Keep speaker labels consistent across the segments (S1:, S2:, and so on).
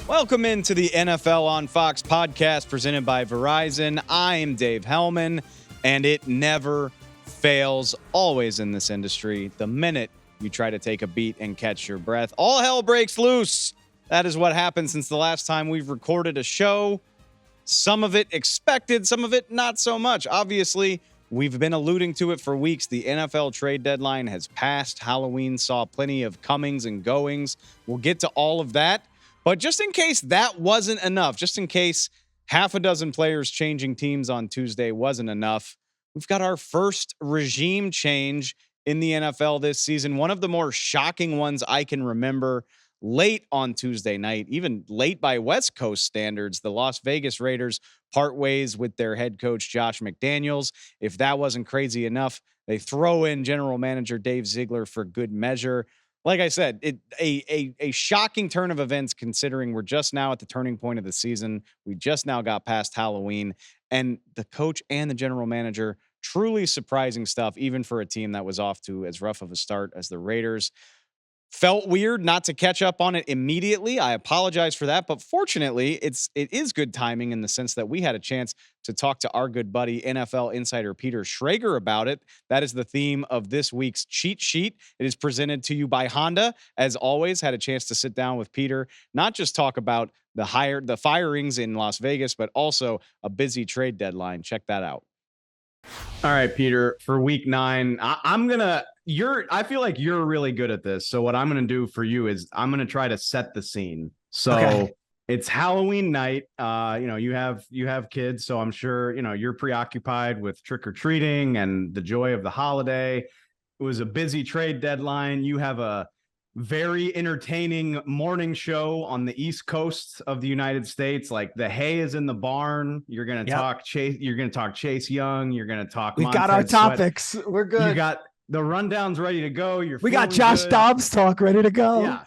S1: Welcome into the NFL on Fox podcast presented by Verizon. I'm Dave Helman, and it never fails, always in this industry. The minute you try to take a beat and catch your breath, all hell breaks loose. That is what happened since the last time we've recorded a show. Some of it expected, some of it not so much. Obviously, we've been alluding to it for weeks. The NFL trade deadline has passed. Halloween saw plenty of comings and goings. We'll get to all of that. But just in case that wasn't enough, just in case half a dozen players changing teams on Tuesday wasn't enough, we've got our first regime change in the NFL this season. One of the more shocking ones I can remember. Late on Tuesday night, even late by West Coast standards, the Las Vegas Raiders part ways with their head coach, Josh McDaniels. If that wasn't crazy enough, they throw in general manager Dave Ziegler for good measure. Like I said, a shocking turn of events considering we're just now at the turning point of the season. We just now got past Halloween, and the coach and the general manager, truly surprising stuff, even for a team that was off to as rough of a start as the Raiders. Felt weird not to catch up on it immediately. I apologize for that, but fortunately, it is good timing in the sense that we had a chance to talk to our good buddy, NFL insider Peter Schrager, about it. That is the theme of this week's cheat sheet. It is presented to you by Honda. As always, had a chance to sit down with Peter, not just talk about the firings in Las Vegas, but also a busy trade deadline. Check that out. All right, Peter, for week 9, I feel like you're really good at this. So what I'm going to do for you is I'm going to try to set the scene. So It's Halloween night. You have kids, so I'm sure, you're preoccupied with trick or treating and the joy of the holiday. It was a busy trade deadline. You have a very entertaining morning show on the East Coast of the United States. Like the hay is in the barn. You're going to talk Chase. You're going to talk Chase Young. You're going to talk.
S2: We got our topics. Sweat. We're good.
S1: You got the rundown's ready to go.
S2: We got Josh Dobbs talk ready to go.
S1: Yeah.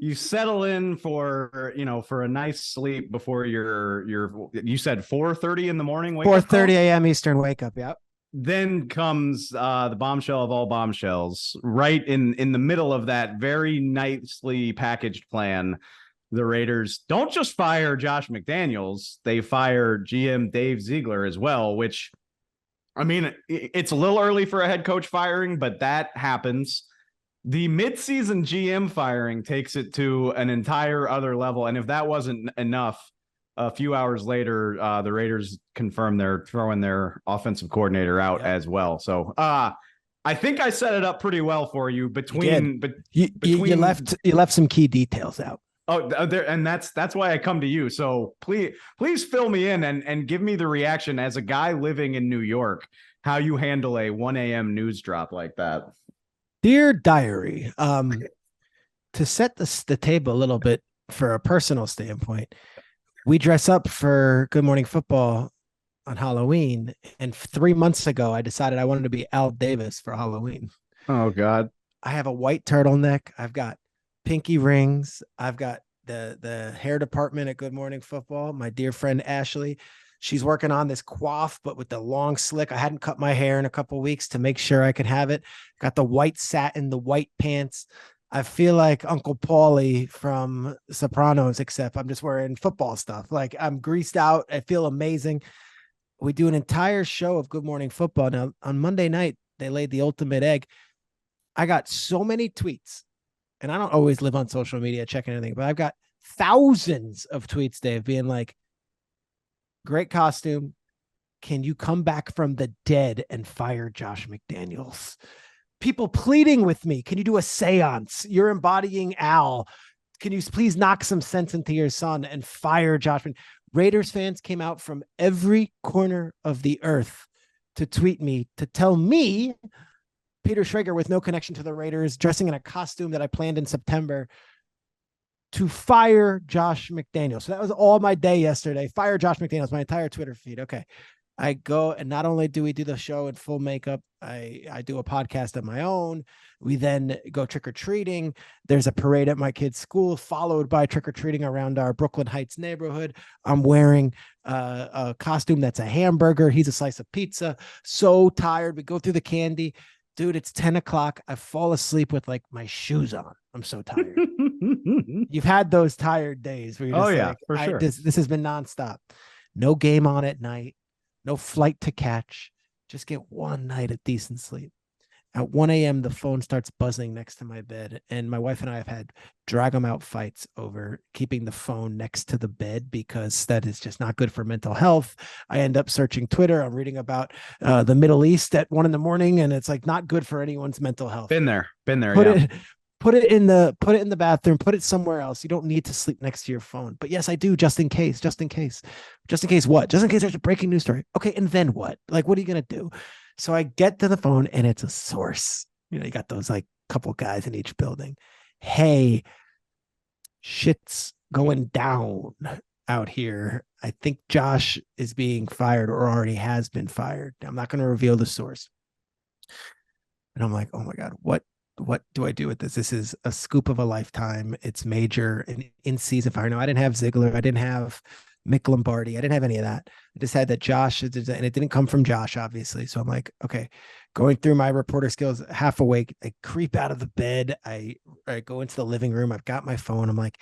S1: You settle in for a nice sleep before you said 4:30 in the morning.
S2: 4:30 a.m. Eastern wake up. Yep.
S1: Then comes the bombshell of all bombshells, right in the middle of that very nicely packaged plan. The Raiders don't just fire Josh McDaniels, they fire GM Dave Ziegler as well, which, I mean, it's a little early for a head coach firing, but that happens. The midseason GM firing takes it to an entire other level. And if that wasn't enough, a few hours later, the Raiders confirmed they're throwing their offensive coordinator out as well. So I think I set it up pretty well for you. You
S2: left some key details out.
S1: Oh, and that's why I come to you. So please fill me in and give me the reaction as a guy living in New York, how you handle a 1 a.m. news drop like that.
S2: Dear Diary, to set the table a little bit for a personal standpoint, we dress up for Good Morning Football on Halloween, and 3 months ago, I decided I wanted to be Al Davis for Halloween.
S1: Oh, God.
S2: I have a white turtleneck. I've got pinky rings. I've got the hair department at Good Morning Football. My dear friend Ashley, she's working on this coif, but with the long slick. I hadn't cut my hair in a couple of weeks to make sure I could have it. Got the white satin, the white pants. I feel like Uncle Paulie from Sopranos, except I'm just wearing football stuff. Like I'm greased out. I feel amazing. We do an entire show of Good Morning Football. Now on Monday night, they laid the ultimate egg. I got so many tweets, and I don't always live on social media checking anything, but I've got thousands of tweets, Dave, being like, great costume. Can you come back from the dead and fire Josh McDaniels? People pleading with me. Can you do a seance? You're embodying Al. Can you please knock some sense into your son and fire Josh? Raiders fans came out from every corner of the earth to tweet me, to tell me, Peter Schrager, with no connection to the Raiders, dressing in a costume that I planned in September, to fire Josh McDaniels. So that was all my day yesterday. Fire Josh McDaniels, my entire Twitter feed. Okay. I go, and not only do we do the show in full makeup, I do a podcast of my own. We then go trick-or-treating. There's a parade at my kid's school, followed by trick-or-treating around our Brooklyn Heights neighborhood. I'm wearing a costume that's a hamburger. He's a slice of pizza. So tired. We go through the candy. Dude, it's 10 o'clock. I fall asleep with like my shoes on. I'm so tired. You've had those tired days where you're just like,
S3: for sure.
S2: This has been nonstop. No game on at night, no flight to catch. Just get one night of decent sleep. At 1 a.m., the phone starts buzzing next to my bed. And my wife and I have had drag them out fights over keeping the phone next to the bed because that is just not good for mental health. I end up searching Twitter. I'm reading about the Middle East at 1 a.m. and it's like not good for anyone's mental health.
S3: Been there.
S2: Put it in the bathroom, put it somewhere else. You don't need to sleep next to your phone. But yes, I do, just in case what? Just in case there's a breaking news story. Okay. And then what? Like, what are you going to do? So I get to the phone and it's a source. You know, you got those like couple guys in each building. Hey, shit's going down out here. I think Josh is being fired or already has been fired. I'm not going to reveal the source. And I'm like, oh my God, what do I do with this? This is a scoop of a lifetime. It's major and in season fire. No, I didn't have Ziegler. I didn't have Mick Lombardi. I didn't have any of that. I just had that Josh, and it didn't come from Josh, obviously. So I'm like, okay, going through my reporter skills, half awake, I creep out of the bed. I go into the living room. I've got my phone. I'm like,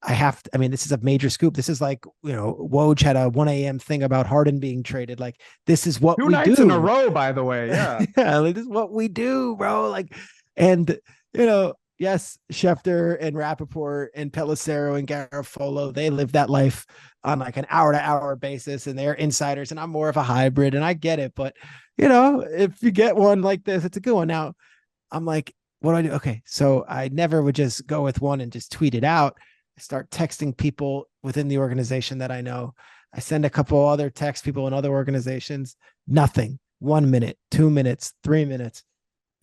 S2: this is a major scoop. This is like, Woj had a 1 a.m. thing about Harden being traded. Like, this is what we do.
S3: 2 nights in a row, by the way. Yeah.
S2: Yeah, like, this is what we do, bro. Like, and, yes, Schefter and Rappaport and Pelissero and Garofolo, they live that life on like an hour-to-hour basis, and they're insiders, and I'm more of a hybrid, and I get it. But, if you get one like this, it's a good one. Now, I'm like, what do I do? Okay, so I never would just go with one and just tweet it out. I start texting people within the organization that I know. I send a couple other text people in other organizations. Nothing. 1 minute, 2 minutes, 3 minutes.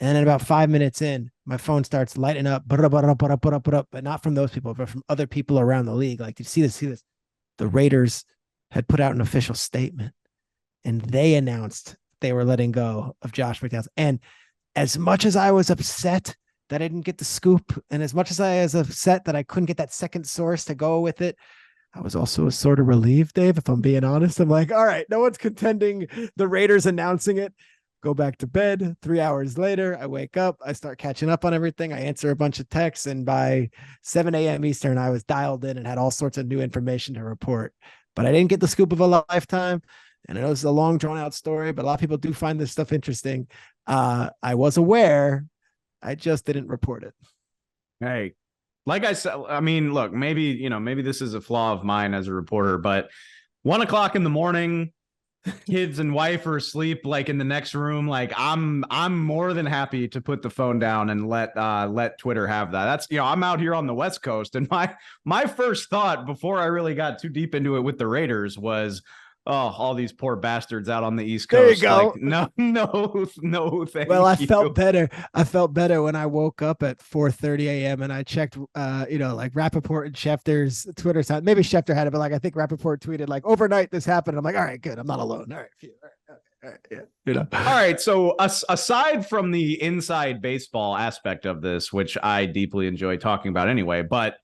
S2: And then about 5 minutes in, my phone starts lighting up, but not from those people, but from other people around the league. Like, did you see this? The Raiders had put out an official statement, and they announced they were letting go of Josh McDaniels. And as much as I was upset that I didn't get the scoop, and as much as I was upset that I couldn't get that second source to go with it, I was also sort of relieved, Dave, if I'm being honest. I'm like, all right, no one's contending the Raiders announcing it. Go back to bed. 3 hours later, I wake up. I start catching up on everything. I answer a bunch of texts. And by 7 a.m. Eastern, I was dialed in and had all sorts of new information to report. But I didn't get the scoop of a lifetime. And I know it's a long, drawn-out story, but a lot of people do find this stuff interesting. I was aware. I just didn't report it.
S3: Hey, like I said, look, maybe this is a flaw of mine as a reporter, but 1 o'clock in the morning, kids and wife are asleep, like in the next room. Like I'm more than happy to put the phone down and let Twitter have that. That's, I'm out here on the West Coast, and my first thought before I really got too deep into it with the Raiders was, oh, all these poor bastards out on the East Coast.
S2: There you go.
S3: Like, no, thank you.
S2: Well, I felt better. I felt better when I woke up at 4:30 a.m. and I checked, like Rappaport and Schefter's Twitter side. Maybe Schefter had it, but like I think Rappaport tweeted like overnight this happened. I'm like, all right, good. I'm not alone. All right, yeah.
S3: All right. So aside from the inside baseball aspect of this, which I deeply enjoy talking about anyway, but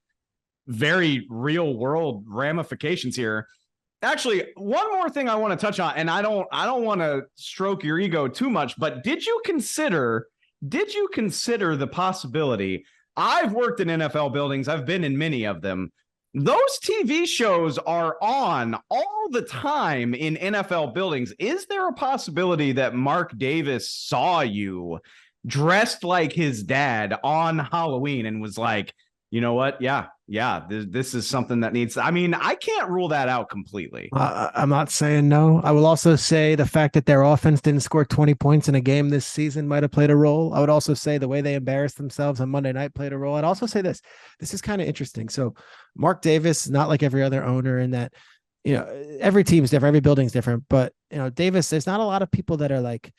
S3: very real world ramifications here. Actually, one more thing I want to touch on, and I don't want to stroke your ego too much, but did you consider the possibility? I've worked in NFL buildings. I've been in many of them. Those TV shows are on all the time in NFL buildings. Is there a possibility that Mark Davis saw you dressed like his dad on Halloween and was like, you know what? Yeah. This is something that needs. I can't rule that out completely.
S2: I'm not saying no. I will also say the fact that their offense didn't score 20 points in a game this season might have played a role. I would also say the way they embarrassed themselves on Monday night played a role. I'd also say this is kind of interesting. So Mark Davis, not like every other owner in that, every team's different, every building's different, but Davis, there's not a lot of people that are like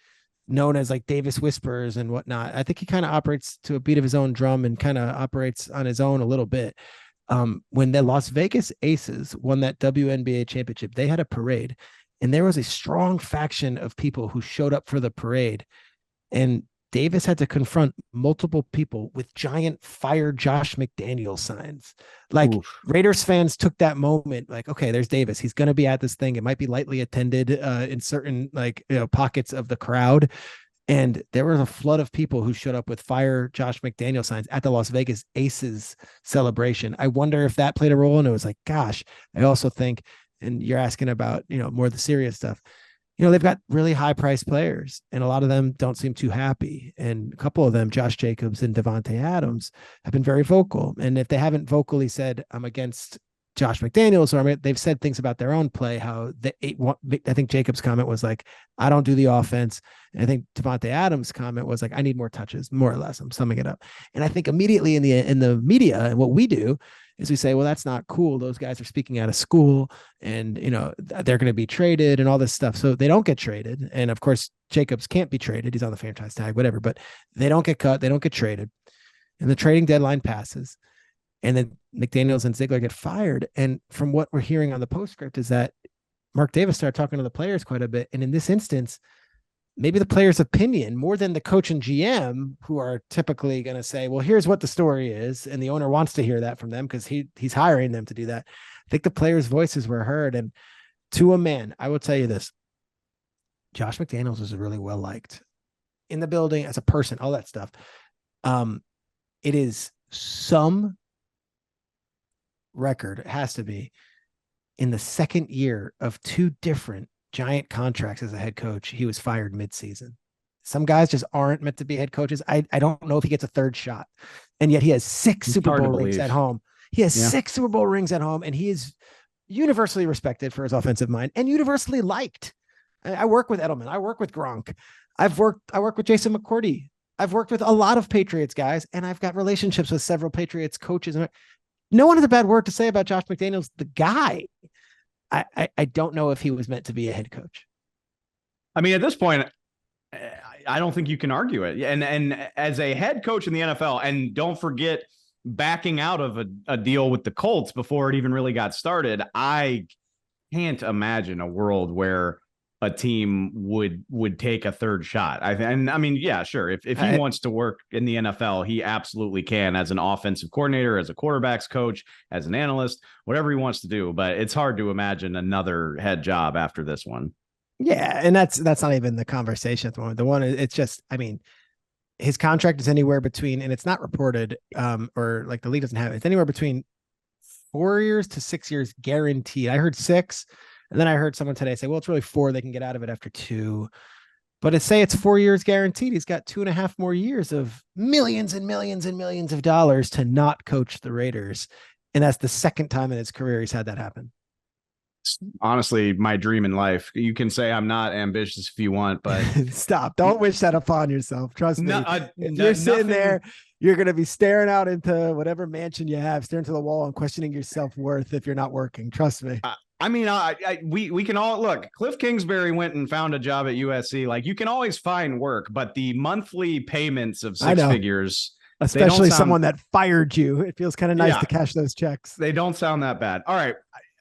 S2: known as like Davis whispers and whatnot. I think he kind of operates to a beat of his own drum and kind of operates on his own a little bit. When the Las Vegas Aces won that WNBA championship, they had a parade, and there was a strong faction of people who showed up for the parade, and Davis had to confront multiple people with giant "Fire Josh McDaniels" signs. Like, oof. Raiders fans took that moment like, okay, there's Davis. He's going to be at this thing. It might be lightly attended in certain pockets of the crowd. And there was a flood of people who showed up with fire Josh McDaniels signs at the Las Vegas Aces celebration. I wonder if that played a role. And it was like, gosh, I also think, and you're asking about, more of the serious stuff. They've got really high priced players and a lot of them don't seem too happy. And a couple of them, Josh Jacobs and Devontae Adams, have been very vocal. And if they haven't vocally said, I'm against Josh McDaniels, or they've said things about their own play, I think Jacobs' comment was like, I don't do the offense. And I think Devontae Adams' comment was like, I need more touches, more or less. I'm summing it up. And I think immediately in the media, and what we do is we say, well, that's not cool. Those guys are speaking out of school and, they're going to be traded and all this stuff. So they don't get traded. And of course, Jacobs can't be traded. He's on the franchise tag, whatever, but they don't get cut. They don't get traded. And the trading deadline passes. And then McDaniels and Ziegler get fired. And from what we're hearing on the postscript is that Mark Davis started talking to the players quite a bit. And in this instance, maybe the player's opinion more than the coach and GM, who are typically going to say, well, here's what the story is. And the owner wants to hear that from them because he's hiring them to do that. I think the players' voices were heard. And to a man, I will tell you this, Josh McDaniels was really well liked in the building as a person, all that stuff. It is some record, it has to be, in the second year of two different giant contracts as a head coach, he was fired midseason. Some guys just aren't meant to be head coaches. I don't know if he gets a third shot. And yet he has 6 Super Bowl rings at home. He has 6 Super Bowl rings at home, and he is universally respected for his offensive mind and universally liked. I work with Edelman. I work with Gronk. I work with Jason McCourty. I've worked with a lot of Patriots guys, and I've got relationships with several Patriots coaches. No one has a bad word to say about Josh McDaniels, the guy. I don't know if he was meant to be a head coach.
S3: I mean, at this point, I don't think you can argue it. And as a head coach in the NFL, and don't forget backing out of a deal with the Colts before it even really got started, I can't imagine a world where a team would take a third shot. I mean, yeah, sure. If he wants to work in the NFL, he absolutely can as an offensive coordinator, as a quarterback's coach, as an analyst, whatever he wants to do. But it's hard to imagine another head job after this one.
S2: Yeah. And that's not even the conversation at the moment. The one, it's just, I mean, his contract is anywhere between, and it's not reported, or like the league doesn't have it. It's anywhere between 4 years to 6 years guaranteed. I heard 6. And then I heard someone today say, well, it's really 4. They can get out of it after 2. But it's 4 years guaranteed. He's got 2.5 more years of millions and millions and millions of dollars to not coach the Raiders. And that's the second time in his career he's had that happen.
S3: Honestly, my dream in life. You can say I'm not ambitious if you want, but
S2: stop. Don't wish that upon yourself. Trust me. If you're sitting there, you're going to be staring out into whatever mansion you have, staring to the wall and questioning your self-worth if you're not working. Trust me.
S3: I mean, we can all look. Cliff Kingsbury went and found a job at USC. Like, you can always find work, but the monthly payments of 6 figures,
S2: especially someone that fired you, it feels kind of nice to cash those checks.
S3: They don't sound that bad. All right.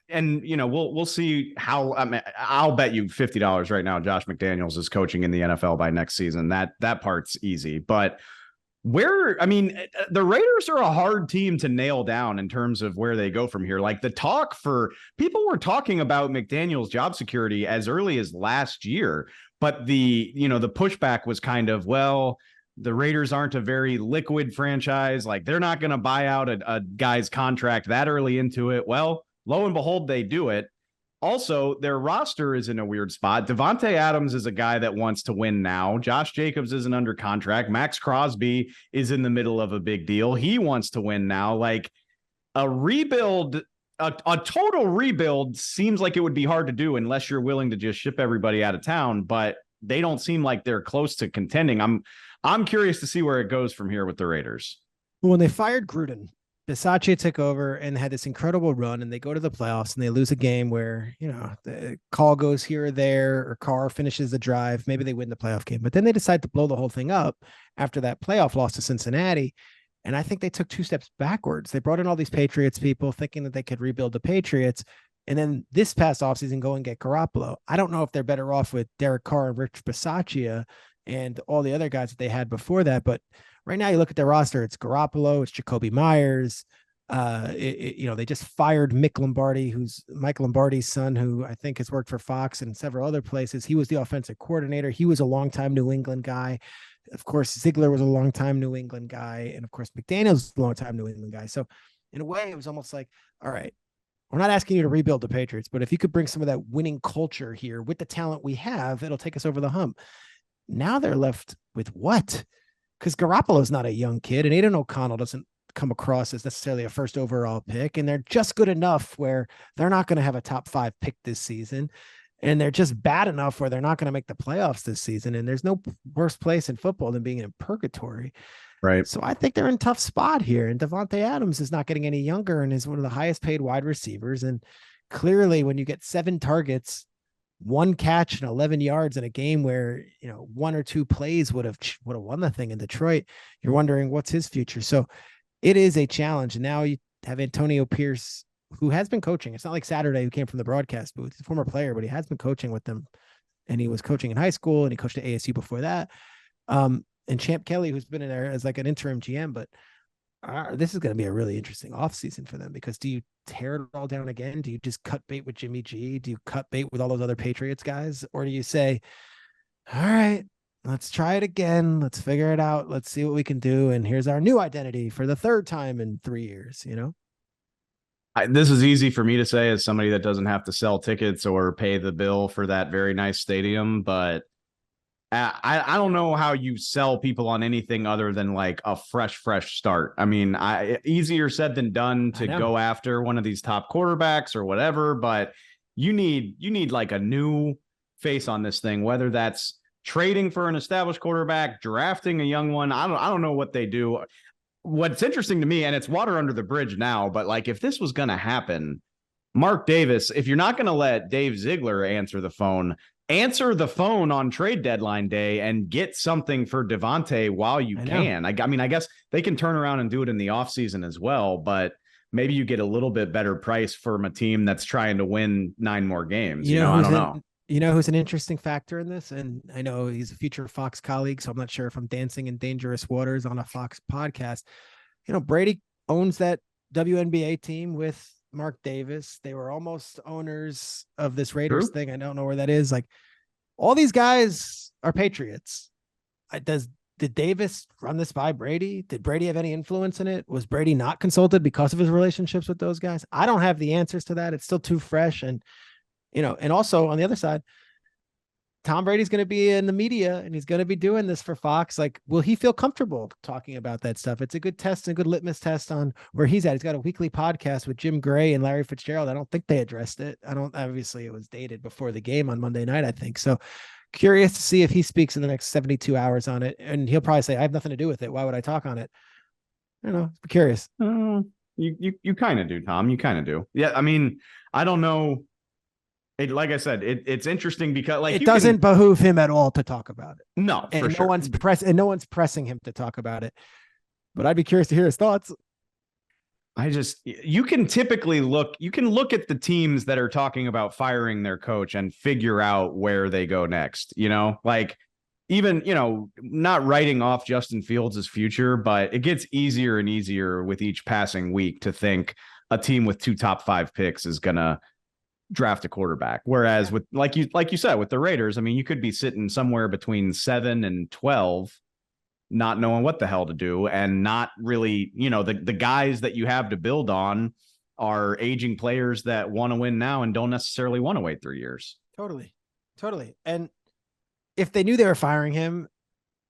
S3: And, we'll see how, I'll bet you $50 right now Josh McDaniels is coaching in the NFL by next season. That part's easy. But the Raiders are a hard team to nail down in terms of where they go from here. Like, the talk for people were talking about McDaniels' job security as early as last year, but the pushback was kind of, well, the Raiders aren't a very liquid franchise. Like, they're not going to buy out a guy's contract that early into it. Well, lo and behold, they do it. Also, their roster is in a weird spot. Devontae Adams is a guy that wants to win now. Josh Jacobs isn't under contract. Max Crosby is in the middle of a big deal. He wants to win now. Like, a rebuild, a total rebuild seems like it would be hard to do unless you're willing to just ship everybody out of town, but they don't seem like they're close to contending. I'm curious to see where it goes from here with the Raiders.
S2: When they fired Gruden, Bisaccia took over and had this incredible run, and they go to the playoffs and they lose a game where, the call goes here or there, or Carr finishes the drive. Maybe they win the playoff game, but then they decide to blow the whole thing up after that playoff loss to Cincinnati. And I think they took 2 steps backwards. They brought in all these Patriots people thinking that they could rebuild the Patriots. And then this past offseason, go and get Garoppolo. I don't know if they're better off with Derek Carr and Rich Bisaccia and all the other guys that they had before that, but right now, you look at their roster, it's Garoppolo, it's Jacoby Myers, They just fired Mick Lombardi, who's Mike Lombardi's son, who I think has worked for Fox and several other places. He was the offensive coordinator. He was a longtime New England guy. Of course, Ziegler was a longtime New England guy. And of course, McDaniels was a longtime New England guy. So in a way, it was almost like, all right, we're not asking you to rebuild the Patriots, but if you could bring some of that winning culture here with the talent we have, it'll take us over the hump. Now they're left with what? Because Garoppolo's not a young kid, and Aiden O'Connell doesn't come across as necessarily a first overall pick, and they're just good enough where they're not going to have a top 5 pick this season, and they're just bad enough where they're not going to make the playoffs this season. And there's no worse place in football than being in purgatory.
S3: Right.
S2: So I think they're in a tough spot here. And Devontae Adams is not getting any younger and is one of the highest paid wide receivers. And clearly when you get 7 targets, 1 catch and 11 yards in a game where, 1 or 2 plays would have won the thing in Detroit, you're wondering what's his future. So it is a challenge. And now you have Antonio Pierce, who has been coaching. It's not like Saturday, who came from the broadcast booth. He's a former player, but he has been coaching with them. And he was coaching in high school and he coached at ASU before that. And Champ Kelly, who's been in there as like an interim GM, but this is going to be a really interesting offseason for them, because do you tear it all down again? Do you just cut bait with Jimmy G? Do you cut bait with all those other Patriots guys? Or do you say, all right, let's try it again. Let's figure it out. Let's see what we can do. And here's our new identity for the 3rd time in 3 years,
S3: This is easy for me to say as somebody that doesn't have to sell tickets or pay the bill for that very nice stadium, but I don't know how you sell people on anything other than like a fresh start. I mean, easier said than done to go after one of these top quarterbacks or whatever, but you need like a new face on this thing, whether that's trading for an established quarterback, drafting a young one. I don't know what they do. What's interesting to me, and it's water under the bridge now, but like if this was going to happen, Mark Davis, if you're not going to let Dave Ziegler answer the phone on trade deadline day and get something for Devontae while you can. I mean, I guess they can turn around and do it in the offseason as well, but maybe you get a little bit better price from a team that's trying to win 9 more games. I don't know.
S2: You know who's an interesting factor in this? And I know he's a future Fox colleague, so I'm not sure if I'm dancing in dangerous waters on a Fox podcast. Brady owns that WNBA team with Mark Davis. They were almost owners of this Raiders thing. I don't know where that is. Like, all these guys are Patriots. Did Davis run this by Brady? Did Brady have any influence in it? Was Brady not consulted because of his relationships with those guys? I don't have the answers to that. It's still too fresh. And, and also on the other side, Tom Brady's going to be in the media and he's going to be doing this for Fox. Like, will he feel comfortable talking about that stuff? It's a good test and a good litmus test on where he's at. He's got a weekly podcast with Jim Gray and Larry Fitzgerald. I don't think they addressed it. Obviously it was dated before the game on Monday night, I think. So curious to see if he speaks in the next 72 hours on it. And he'll probably say, I have nothing to do with it. Why would I talk on it? I don't know. I'm curious.
S3: You kind of do, Tom. You kind of do. Yeah. I mean, I don't know. Like I said, it's interesting because like
S2: it doesn't behoove him at all to talk about it.
S3: No,
S2: and
S3: for
S2: no
S3: sure.
S2: no one's pressing him to talk about it. But I'd be curious to hear his thoughts.
S3: You can look at the teams that are talking about firing their coach and figure out where they go next. Like even, not writing off Justin Fields' future, but it gets easier and easier with each passing week to think a team with 2 top 5 picks is gonna draft a quarterback. Whereas with like you said, with the Raiders, I mean, you could be sitting somewhere between 7 and 12, not knowing what the hell to do, and not really, the guys that you have to build on are aging players that want to win now and don't necessarily want to wait 3 years.
S2: Totally. And if they knew they were firing him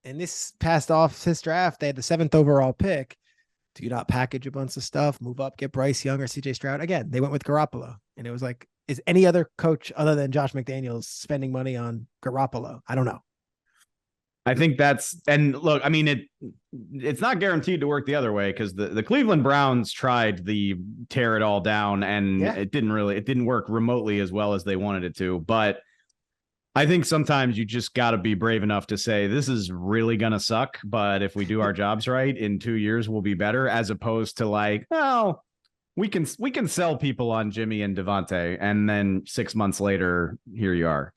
S2: and this passed off his draft, they had the 7th overall pick. Do you not package a bunch of stuff, move up, get Bryce Young or CJ Stroud? Again, they went with Garoppolo, and it was like, is any other coach other than Josh McDaniels spending money on Garoppolo? I don't know.
S3: I think and look, I mean, it's not guaranteed to work the other way, because the Cleveland Browns tried the tear it all down, and it didn't work remotely as well as they wanted it to. But I think sometimes you just got to be brave enough to say, this is really going to suck, but if we do our jobs right, in 2 years, we'll be better, as opposed to like, well, we can sell people on Jimmy and Devontae, and then 6 months later, here you are.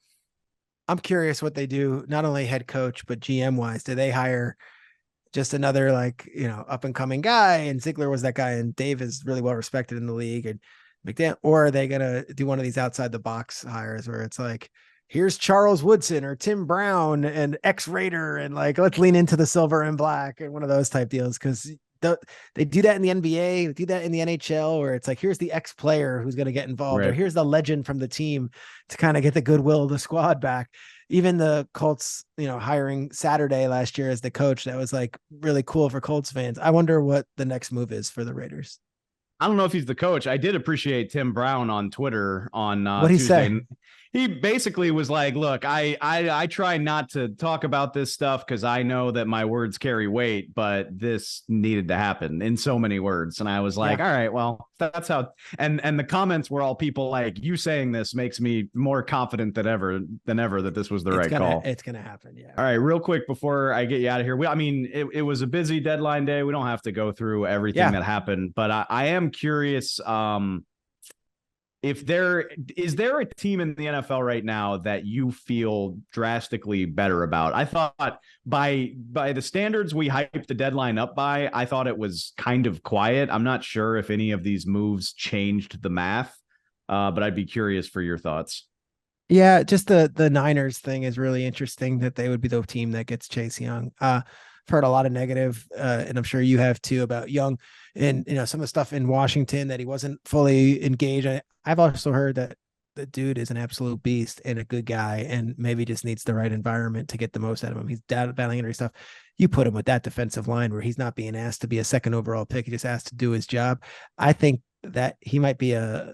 S2: I'm curious what they do, not only head coach, but GM wise. Do they hire just another up and coming guy. And Ziegler was that guy, and Dave is really well respected in the league. And McDaniel, or are they gonna do one of these outside the box hires where it's like, here's Charles Woodson or Tim Brown and ex-Raider, and let's lean into the silver and black and one of those type deals, because they do that in the NBA, they do that in the NHL, where it's like, here's the ex-player who's going to get involved,
S3: right,
S2: or here's the legend from the team to kind of get the goodwill of the squad back. Even the Colts, hiring Saturday last year as the coach, that was really cool for Colts fans. I wonder what the next move is for the Raiders.
S3: I don't know if he's the coach. I did appreciate Tim Brown on Twitter on
S2: What'd he
S3: Tuesday.
S2: say?
S3: He basically was like, look, I try not to talk about this stuff because I know that my words carry weight, but this needed to happen in so many words. And I was like, all right, well, that's how. And the comments were all people like, you saying this makes me more confident than ever that this was the right call.
S2: It's going to happen. Yeah.
S3: All right, real quick before I get you out of here. It was a busy deadline day. We don't have to go through everything that happened, but I am curious. Is there a team in the NFL right now that you feel drastically better about? I thought by the standards we hyped the deadline up by, I thought it was kind of quiet. I'm not sure if any of these moves changed the math, but I'd be curious for your thoughts.
S2: Yeah, just the Niners thing is really interesting, that they would be the team that gets Chase Young. I've heard a lot of negative, and I'm sure you have too, about Young and some of the stuff in Washington, that he wasn't fully engaged. I've also heard that the dude is an absolute beast and a good guy, and maybe just needs the right environment to get the most out of him. He's battling injury stuff. You put him with that defensive line where he's not being asked to be a second overall pick. He just asked to do his job. I think that he might be a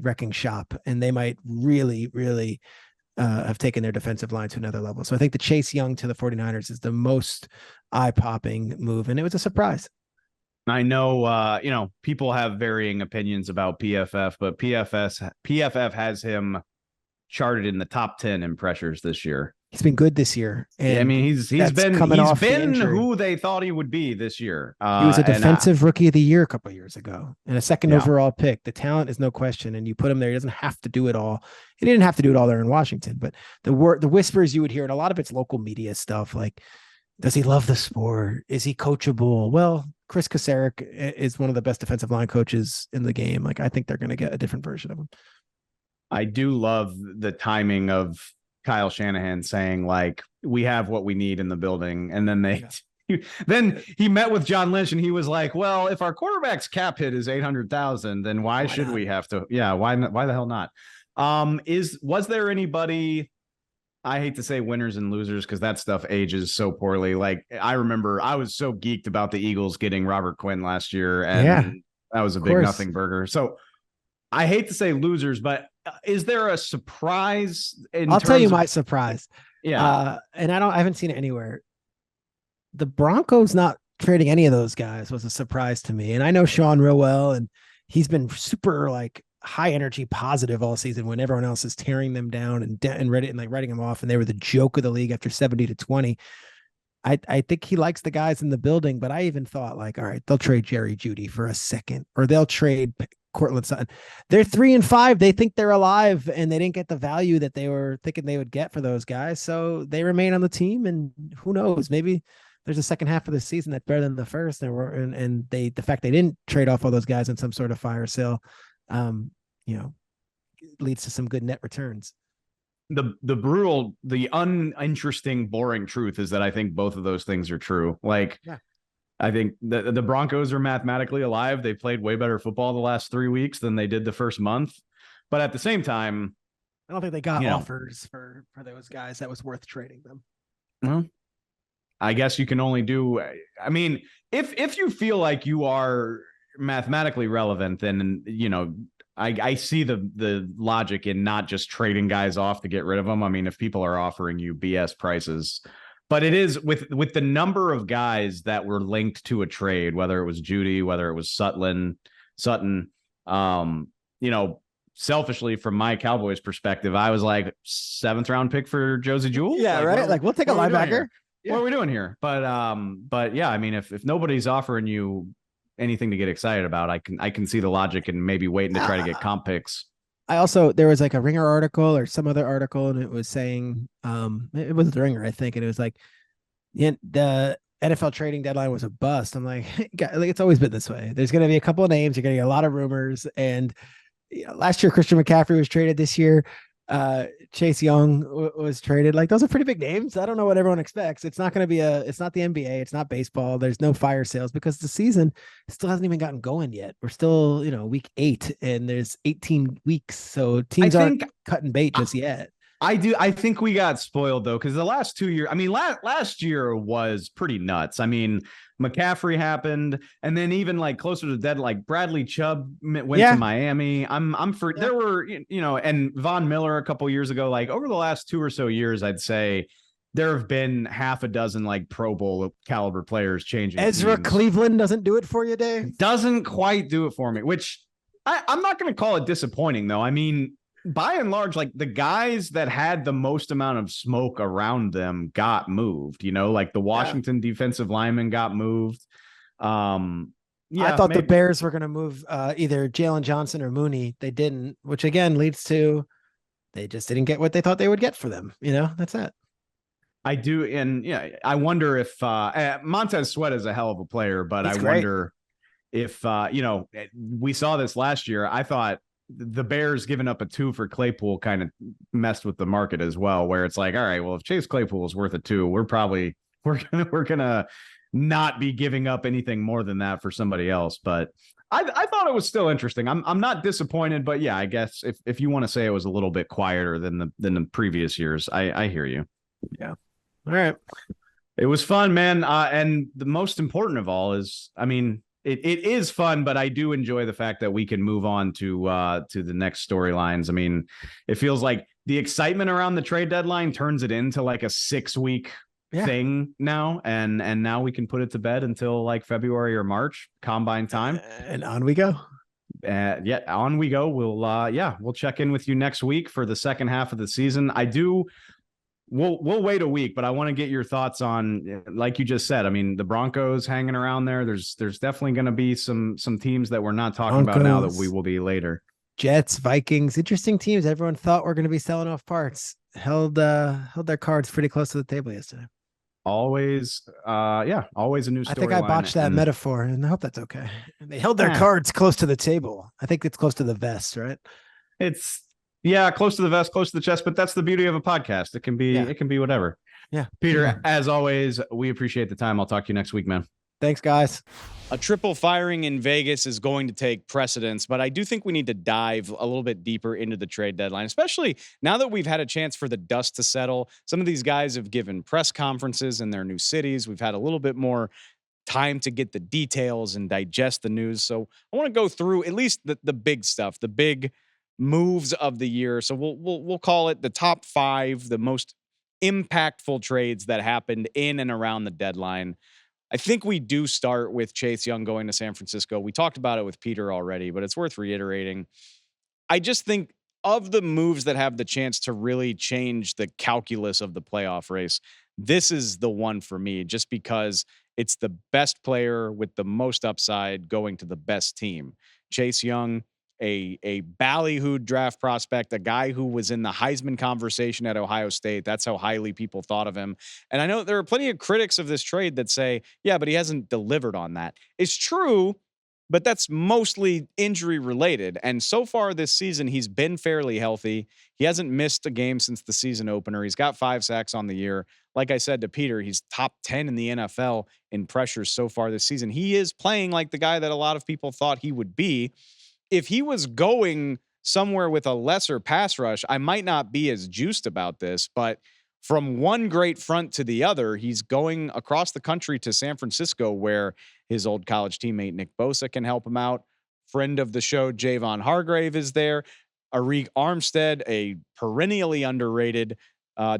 S2: wrecking shop, and they might really, really have taken their defensive line to another level. So I think the Chase Young to the 49ers is the most eye-popping move, and it was a surprise.
S3: I know, people have varying opinions about PFF, but PFF has him charted in the top 10 in pressures this year.
S2: He's been good this year. And
S3: he's been who they thought he would be this year.
S2: He was a defensive rookie of the year a couple of years ago, and a second overall pick. The talent is no question, and you put him there. He doesn't have to do it all. He didn't have to do it all there in Washington, but the whispers you would hear, and a lot of it's local media stuff, like, does he love the sport? Is he coachable? Well, Chris Kasarik is one of the best defensive line coaches in the game. I think they're going to get a different version of him.
S3: I do love the timing of Kyle Shanahan saying, we have what we need in the building. And then then he met with John Lynch, and he was like, well, if our quarterback's cap hit is 800,000, then why should we have to? Yeah. Why the hell not? Was there anybody, I hate to say winners and losers because that stuff ages so poorly. I remember I was so geeked about the Eagles getting Robert Quinn last year, and that was a big nothing burger. So I hate to say losers, but is there a surprise?
S2: I'll tell you my surprise.
S3: Yeah.
S2: And I haven't seen it anywhere. The Broncos not trading any of those guys was a surprise to me. And I know Sean real well, and he's been super high energy positive all season when everyone else is tearing them down and writing them off. And they were the joke of the league after 70-20. I think he likes the guys in the building, but I even thought all right, they'll trade Jerry Jeudy for a second, or they'll trade Cortland Sutton. They're 3-5. They think they're alive, and they didn't get the value that they were thinking they would get for those guys. So they remain on the team, and who knows, maybe there's a second half of the season that's better than the first. And the fact they didn't trade off all those guys in some sort of fire sale, leads to some good net returns. The uninteresting, boring truth is that I think both of those things are true. I think the Broncos are mathematically alive. They played way better football the last 3 weeks than they did the first month. But at the same time, I don't think they got offers for those guys that was worth trading them.
S3: Well, I guess you can only do, if you feel like you are mathematically relevant, then, I see the logic in not just trading guys off to get rid of them. If people are offering you BS prices, but it is with the number of guys that were linked to a trade, whether it was Jeudy, whether it was Sutton, selfishly from my Cowboys perspective, I was like 7th round pick for Josie Jewell.
S2: Yeah. Right. We'll take a linebacker.
S3: What are we doing here? But yeah, if nobody's offering you anything to get excited about, I can see the logic and maybe waiting to try to get comp picks.
S2: There was a Ringer article or some other article, and it was saying, it was the Ringer, I think. And it was the NFL trading deadline was a bust. I'm like, it's always been this way. There's going to be a couple of names. You're going to get a lot of rumors. And last year, Christian McCaffrey was traded. This year, Chase Young was traded. Like, those are pretty big names. I don't know what everyone expects. It's not going to be it's not the NBA. It's not baseball. There's no fire sales because the season still hasn't even gotten going yet. We're still, week 8 and there's 18 weeks. So teams aren't cutting bait just yet.
S3: I think we got spoiled though, because the last 2 years, last year was pretty nuts. McCaffrey happened, and then even like closer to dead, like Bradley Chubb went to Miami. There were, and Von Miller a couple years ago. Like over the last 2 or so years, I'd say there have been half a dozen like Pro Bowl caliber players changing.
S2: Ezra
S3: teams.
S2: Cleveland doesn't do it for you, Dave.
S3: Doesn't quite do it for me, which I'm not going to call it disappointing though. By and large, like the guys that had the most amount of smoke around them got moved, like the Washington defensive lineman got moved. I
S2: thought the Bears were going to move either Jalen Johnson or Mooney. They didn't, which again leads to they just didn't get what they thought they would get for them. That's it.
S3: I do. And I wonder if Montez Sweat is a hell of a player, but I wonder if, we saw this last year. I thought the Bears giving up a 2 for Claypool kind of messed with the market as well, where it's like, all right, well, if Chase Claypool is worth a 2, we're gonna not be giving up anything more than that for somebody else. But I thought it was still interesting. I'm not disappointed, but yeah, I guess if you want to say it was a little bit quieter than the previous years, I hear you.
S2: Yeah. All right.
S3: It was fun, man. And the most important of all is, it is fun, but I do enjoy the fact that we can move on to the next storylines. It feels like the excitement around the trade deadline turns it into like a 6-week thing now, and now we can put it to bed until like February or March, combine time,
S2: and on we go.
S3: On we go. We'll check in with you next week for the second half of the season. We'll wait a week, but I want to get your thoughts on, like you just said, the Broncos hanging around there. There's definitely going to be some teams that we're not talking about now that we will be later.
S2: Jets, Vikings, interesting teams. Everyone thought we're going to be selling off parts. Held their cards pretty close to the table yesterday.
S3: Always a new story.
S2: I think I botched that metaphor, and I hope that's okay. They held their cards close to the table. I think it's close to the vest, right?
S3: It's close to the vest, close to the chest, but that's the beauty of a podcast. It can be whatever.
S2: Yeah.
S3: Peter, as always, we appreciate the time. I'll talk to you next week, man.
S2: Thanks, guys.
S1: A triple firing in Vegas is going to take precedence, but I do think we need to dive a little bit deeper into the trade deadline, especially now that we've had a chance for the dust to settle. Some of these guys have given press conferences in their new cities. We've had a little bit more time to get the details and digest the news. So I want to go through at least the big stuff, the big moves of the year. So we'll call it the top 5, the most impactful trades that happened in and around the deadline. I think we do start with Chase Young going to San Francisco. We talked about it with Peter already, but it's worth reiterating. I just think of the moves that have the chance to really change the calculus of the playoff race, this is the one for me, just because it's the best player with the most upside going to the best team. Chase Young, a ballyhooed draft prospect, a guy who was in the Heisman conversation at Ohio State. That's how highly people thought of him. And I know there are plenty of critics of this trade that say, yeah, but he hasn't delivered on that. It's true, but that's mostly injury related. And so far this season, he's been fairly healthy. He hasn't missed a game since the season opener. He's got 5 sacks on the year. Like I said to Peter, he's top 10 in the NFL in pressures so far this season. He is playing like the guy that a lot of people thought he would be. If he was going somewhere with a lesser pass rush, I might not be as juiced about this, but from one great front to the other, he's going across the country to San Francisco, where his old college teammate Nick Bosa can help him out. Friend of the show, Javon Hargrave, is there. Arik Armstead, a perennially underrated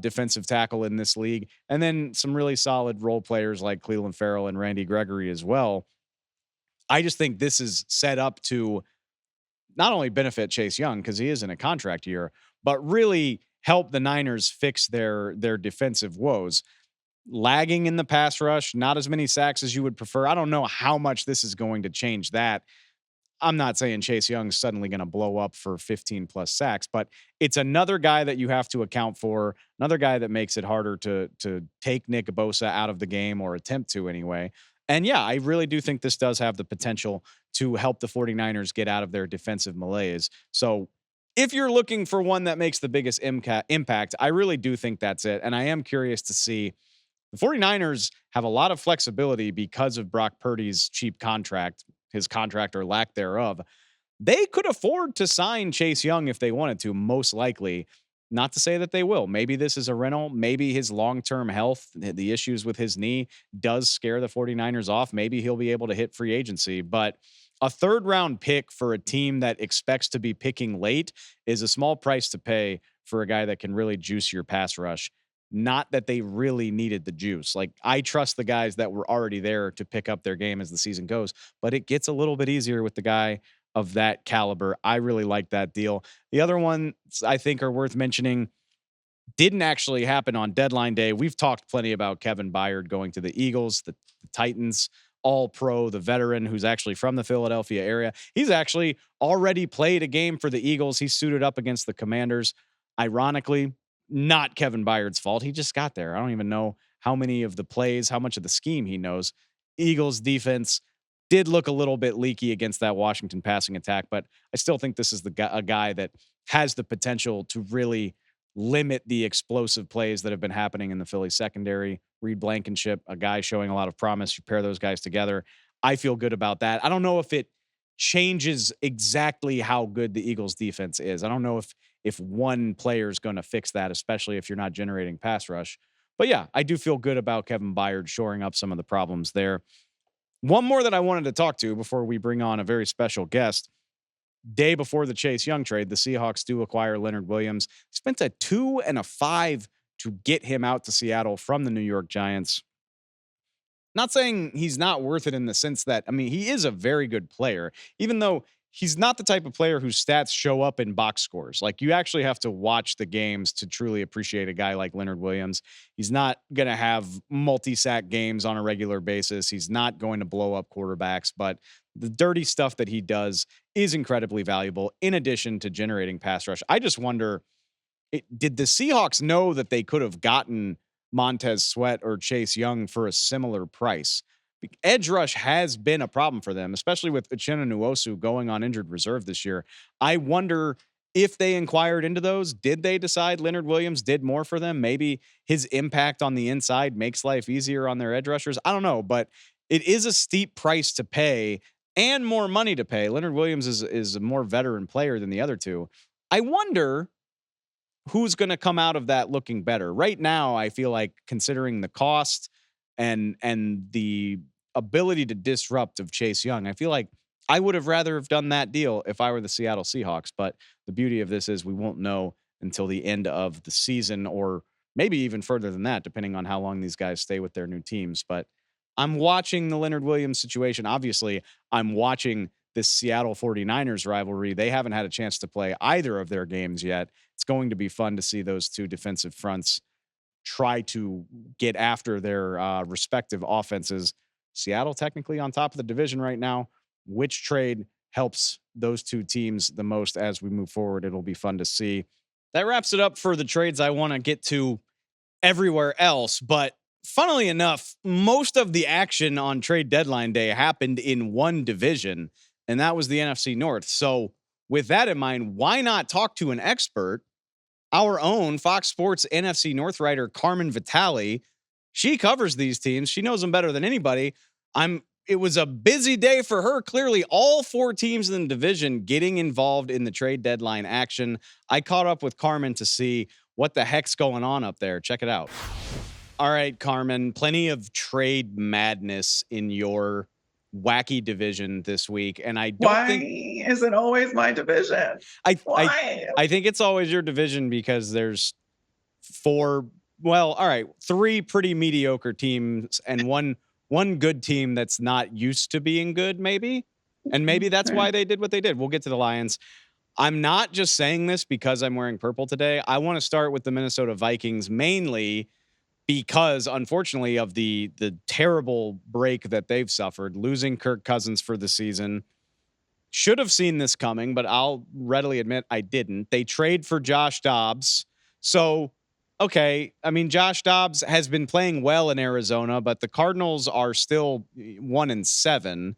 S1: defensive tackle in this league. And then some really solid role players like Cleveland Farrell and Randy Gregory as well. I just think this is set up to not only benefit Chase Young, because he is in a contract year, but really help the Niners fix their defensive woes. Lagging in the pass rush, not as many sacks as you would prefer. I don't know how much this is going to change that. I'm not saying Chase Young's suddenly going to blow up for 15 plus sacks, but it's another guy that you have to account for, another guy that makes it harder to take Nick Bosa out of the game, or attempt to anyway. And yeah, I really do think this does have the potential to help the 49ers get out of their defensive malaise. So if you're looking for one that makes the biggest impact, I really do think that's it. And I am curious to see. The 49ers have a lot of flexibility because of Brock Purdy's cheap contract, his contract or lack thereof. They could afford to sign Chase Young if they wanted to, most likely. Not to say that they will. Maybe this is a rental. Maybe his long-term health, the issues with his knee, does scare the 49ers off. Maybe he'll be able to hit free agency. But a third-round pick for a team that expects to be picking late is a small price to pay for a guy that can really juice your pass rush. Not that they really needed the juice. Like, I trust the guys that were already there to pick up their game as the season goes, but it gets a little bit easier with the guy of that caliber. I really like that deal. The other ones I think are worth mentioning didn't actually happen on deadline day. We've talked plenty about Kevin Byard going to the Eagles, the Titans, all pro, the veteran who's actually from the Philadelphia area. He's actually already played a game for the Eagles. He suited up against the Commanders. Ironically, not Kevin Byard's fault. He just got there. I don't even know how many of the plays, how much of the scheme he knows. Eagles defense did look a little bit leaky against that Washington passing attack, but I still think this is a guy that has the potential to really limit the explosive plays that have been happening in the Philly secondary. Reed Blankenship, a guy showing a lot of promise. You pair those guys together. I feel good about that. I don't know if it changes exactly how good the Eagles defense is. I don't know if one player is going to fix that, especially if you're not generating pass rush. But yeah, I do feel good about Kevin Byard shoring up some of the problems there. One more that I wanted to talk to before we bring on a very special guest. Day before the Chase Young trade, the Seahawks do acquire Leonard Williams. Spent a 2 and a 5 to get him out to Seattle from the New York Giants. Not saying he's not worth it in the sense that, I mean, he is a very good player, even though he's not the type of player whose stats show up in box scores. Like, you actually have to watch the games to truly appreciate a guy like Leonard Williams. He's not going to have multi-sack games on a regular basis. He's not going to blow up quarterbacks, but the dirty stuff that he does is incredibly valuable in addition to generating pass rush. I just wonder, did the Seahawks know that they could have gotten Montez Sweat or Chase Young for a similar price? Edge rush has been a problem for them, especially with Uchenna Nwosu going on injured reserve this year. I wonder if they inquired into those. Did they decide Leonard Williams did more for them? Maybe his impact on the inside makes life easier on their edge rushers. I don't know, but it is a steep price to pay and more money to pay. Leonard Williams is a more veteran player than the other two. I wonder who's going to come out of that looking better. Right now, I feel like, considering the cost and the ability to disrupt of Chase Young, I feel like I would have rather have done that deal if I were the Seattle Seahawks. But the beauty of this is we won't know until the end of the season, or maybe even further than that, depending on how long these guys stay with their new teams. But I'm watching the Leonard Williams situation. Obviously, I'm watching this Seattle 49ers rivalry. They haven't had a chance to play either of their games yet. It's going to be fun to see those two defensive fronts try to get after their respective offenses. Seattle technically on top of the division right now. Which trade helps those two teams the most as we move forward? It'll be fun to see. That wraps it up for the trades I want to get to everywhere else. But funnily enough, most of the action on trade deadline day happened in one division, and that was the NFC North. So with that in mind, why not talk to an expert? Our own Fox Sports NFC North writer, Carmen Vitali. She covers these teams. She knows them better than anybody. It was a busy day for her. Clearly, all four teams in the division getting involved in the trade deadline action. I caught up with Carmen to see what the heck's going on up there. Check it out. All right, Carmen, plenty of trade madness in your wacky division this week, and I don't think
S4: is it always my division?
S1: I think it's always your division because there's three pretty mediocre teams and one good team that's not used to being good, maybe. And maybe that's why they did what they did. We'll get to the Lions. I'm not just saying this because I'm wearing purple today. I want to start with the Minnesota Vikings, mainly because, unfortunately, of the terrible break that they've suffered, losing Kirk Cousins for the season. should have seen this coming, but I'll readily admit I didn't. They trade for Josh Dobbs. So, okay, I mean, Josh Dobbs has been playing well in Arizona, but the Cardinals are still 1-7.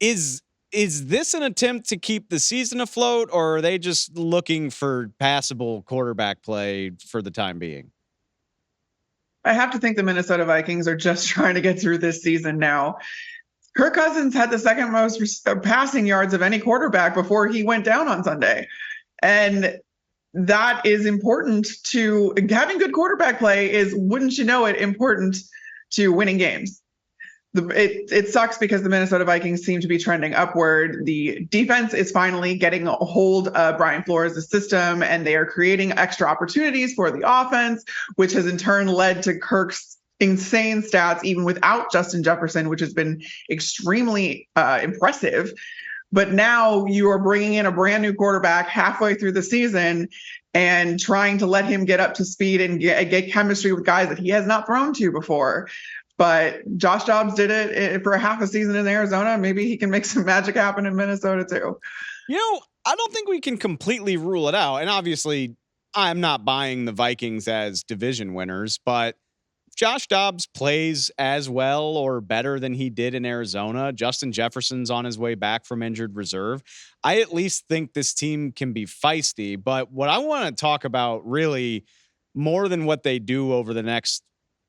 S1: Is this an attempt to keep the season afloat, or are they just looking for passable quarterback play for the time being?
S4: I have to think the Minnesota Vikings are just trying to get through this season now. Kirk Cousins had the second most passing yards of any quarterback before he went down on Sunday. And that is important to having good quarterback play is, wouldn't you know it, important to winning games. It sucks because the Minnesota Vikings seem to be trending upward. The defense is finally getting a hold of Brian Flores' system, and they are creating extra opportunities for the offense, which has in turn led to Kirk's insane stats, even without Justin Jefferson, which has been extremely impressive. But now you are bringing in a brand new quarterback halfway through the season and trying to let him get up to speed and get chemistry with guys that he has not thrown to before. But Josh Dobbs did it for a half a season in Arizona. Maybe he can make some magic happen in Minnesota too.
S1: You know, I don't think we can completely rule it out. And obviously, I'm not buying the Vikings as division winners, but if Josh Dobbs plays as well or better than he did in Arizona, Justin Jefferson's on his way back from injured reserve, I at least think this team can be feisty. But what I want to talk about really more than what they do over the next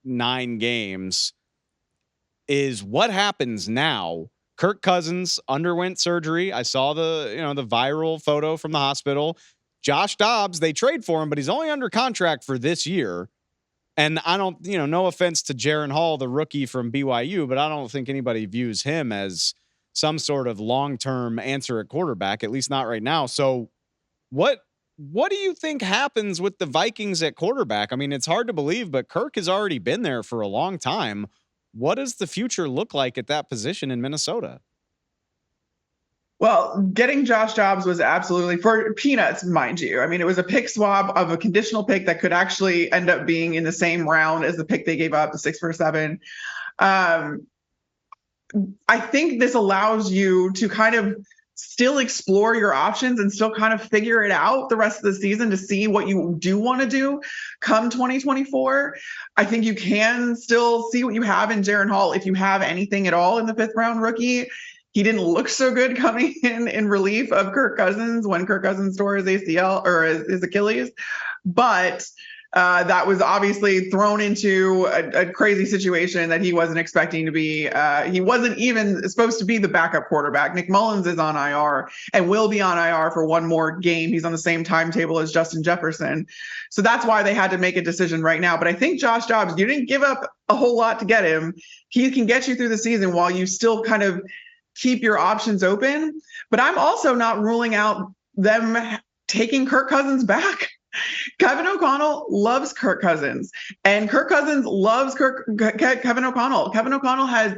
S1: 9 games is what happens now. Kirk Cousins underwent surgery. I saw the viral photo from the hospital. Josh Dobbs, they trade for him, but he's only under contract for this year. And I don't, no offense to Jaron Hall, the rookie from BYU, but I don't think anybody views him as some sort of long-term answer at quarterback, at least not right now. So what do you think happens with the Vikings at quarterback? I mean, it's hard to believe, but Kirk has already been there for a long time. What does the future look like at that position in Minnesota?
S4: Well, getting Josh Dobbs was absolutely for peanuts, mind you. I mean, it was a pick swap of a conditional pick that could actually end up being in the same round as the pick they gave up, the 6 for 7. I think this allows you to kind of still explore your options and still kind of figure it out the rest of the season to see what you do want to do come 2024. I think you can still see what you have in Jaron Hall if you have anything at all in the 5th round rookie. He didn't look so good coming in relief of Kirk Cousins when Kirk Cousins tore his ACL or his Achilles. But that was obviously thrown into a crazy situation that he wasn't expecting to be. He wasn't even supposed to be the backup quarterback. Nick Mullins is on IR and will be on IR for one more game. He's on the same timetable as Justin Jefferson. So that's why they had to make a decision right now. But I think Josh Dobbs, you didn't give up a whole lot to get him. He can get you through the season while you still kind of keep your options open. But I'm also not ruling out them taking Kirk Cousins back. Kevin O'Connell loves Kirk Cousins, and Kirk Cousins loves Kevin O'Connell. Kevin O'Connell has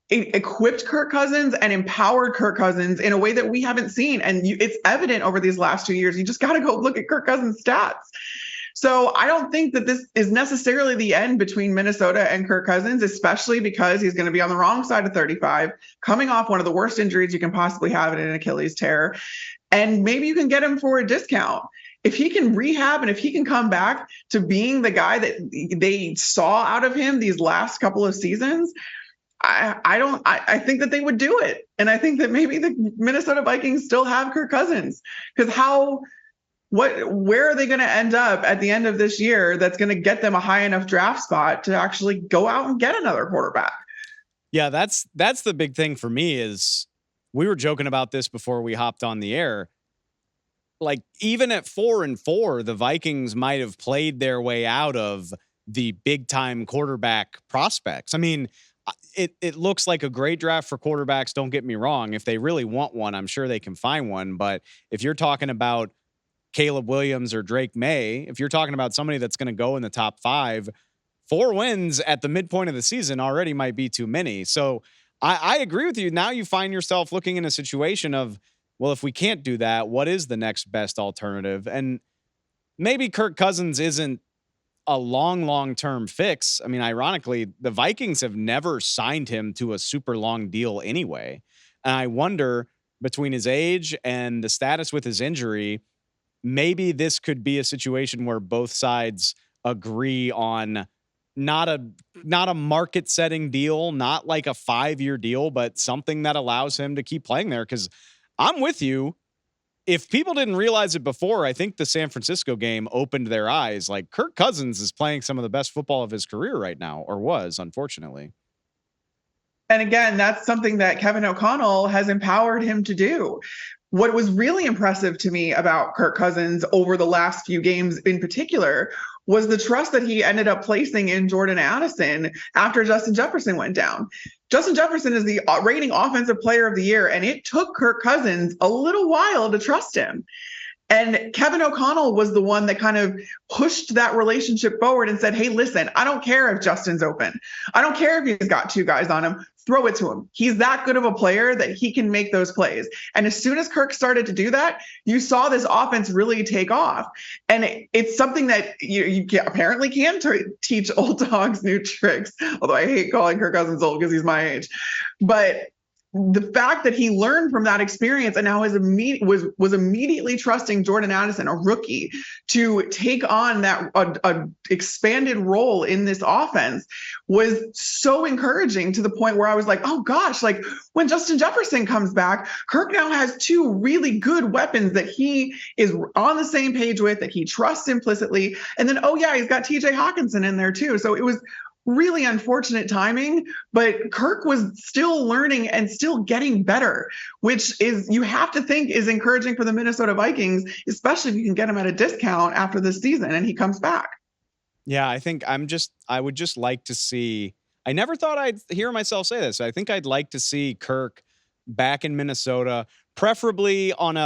S4: equipped Kirk Cousins and empowered Kirk Cousins in a way that we haven't seen. And it's evident over these last 2 years. You just got to go look at Kirk Cousins' stats. So I don't think that this is necessarily the end between Minnesota and Kirk Cousins, especially because he's going to be on the wrong side of 35, coming off one of the worst injuries you can possibly have in an Achilles tear. And maybe you can get him for a discount. If he can rehab and if he can come back to being the guy that they saw out of him these last couple of seasons, I think that they would do it. And I think that maybe the Minnesota Vikings still have Kirk Cousins, because where are they going to end up at the end of this year that's going to get them a high enough draft spot to actually go out and get another quarterback?
S1: Yeah, that's the big thing for me. Is we were joking about this before we hopped on the air. Like, even at 4-4, the Vikings might have played their way out of the big time quarterback prospects. I mean, it looks like a great draft for quarterbacks. Don't get me wrong. If they really want one, I'm sure they can find one. But if you're talking about Caleb Williams or Drake May, if you're talking about somebody that's going to go in the top 5, 4 wins at the midpoint of the season already might be too many. So I agree with you. Now you find yourself looking in a situation of, well, if we can't do that, what is the next best alternative? And maybe Kirk Cousins isn't a long-term fix. I mean, ironically, the Vikings have never signed him to a super long deal anyway. And I wonder, between his age and the status with his injury, maybe this could be a situation where both sides agree on not a market setting deal, not like a 5-year deal, but something that allows him to keep playing there. Cause I'm with you. If people didn't realize it before, I think the San Francisco game opened their eyes. Like Kirk Cousins is playing some of the best football of his career right now, or was, unfortunately.
S4: And again, that's something that Kevin O'Connell has empowered him to do. What was really impressive to me about Kirk Cousins over the last few games in particular was the trust that he ended up placing in Jordan Addison after Justin Jefferson went down. Justin Jefferson is the reigning offensive player of the year, and it took Kirk Cousins a little while to trust him. And Kevin O'Connell was the one that kind of pushed that relationship forward and said, hey, listen, I don't care if Justin's open. I don't care if he's got 2 guys on him. Throw it to him. He's that good of a player that he can make those plays. And as soon as Kirk started to do that, you saw this offense really take off. And it's something that you apparently can teach old dogs new tricks, although I hate calling Kirk Cousins old because he's my age. But the fact that he learned from that experience and now was immediately trusting Jordan Addison, a rookie, to take on that expanded role in this offense was so encouraging, to the point where I was like, oh gosh, like when Justin Jefferson comes back, Kirk now has 2 really good weapons that he is on the same page with, that he trusts implicitly. And then, oh yeah, he's got TJ Hawkinson in there too. So it was really unfortunate timing, but Kirk was still learning and still getting better, which is, you have to think, is encouraging for the Minnesota Vikings, especially if you can get him at a discount after this season and he comes back.
S1: Yeah, I think I would just like to see, I never thought I'd hear myself say this. I think I'd like to see Kirk back in Minnesota, preferably on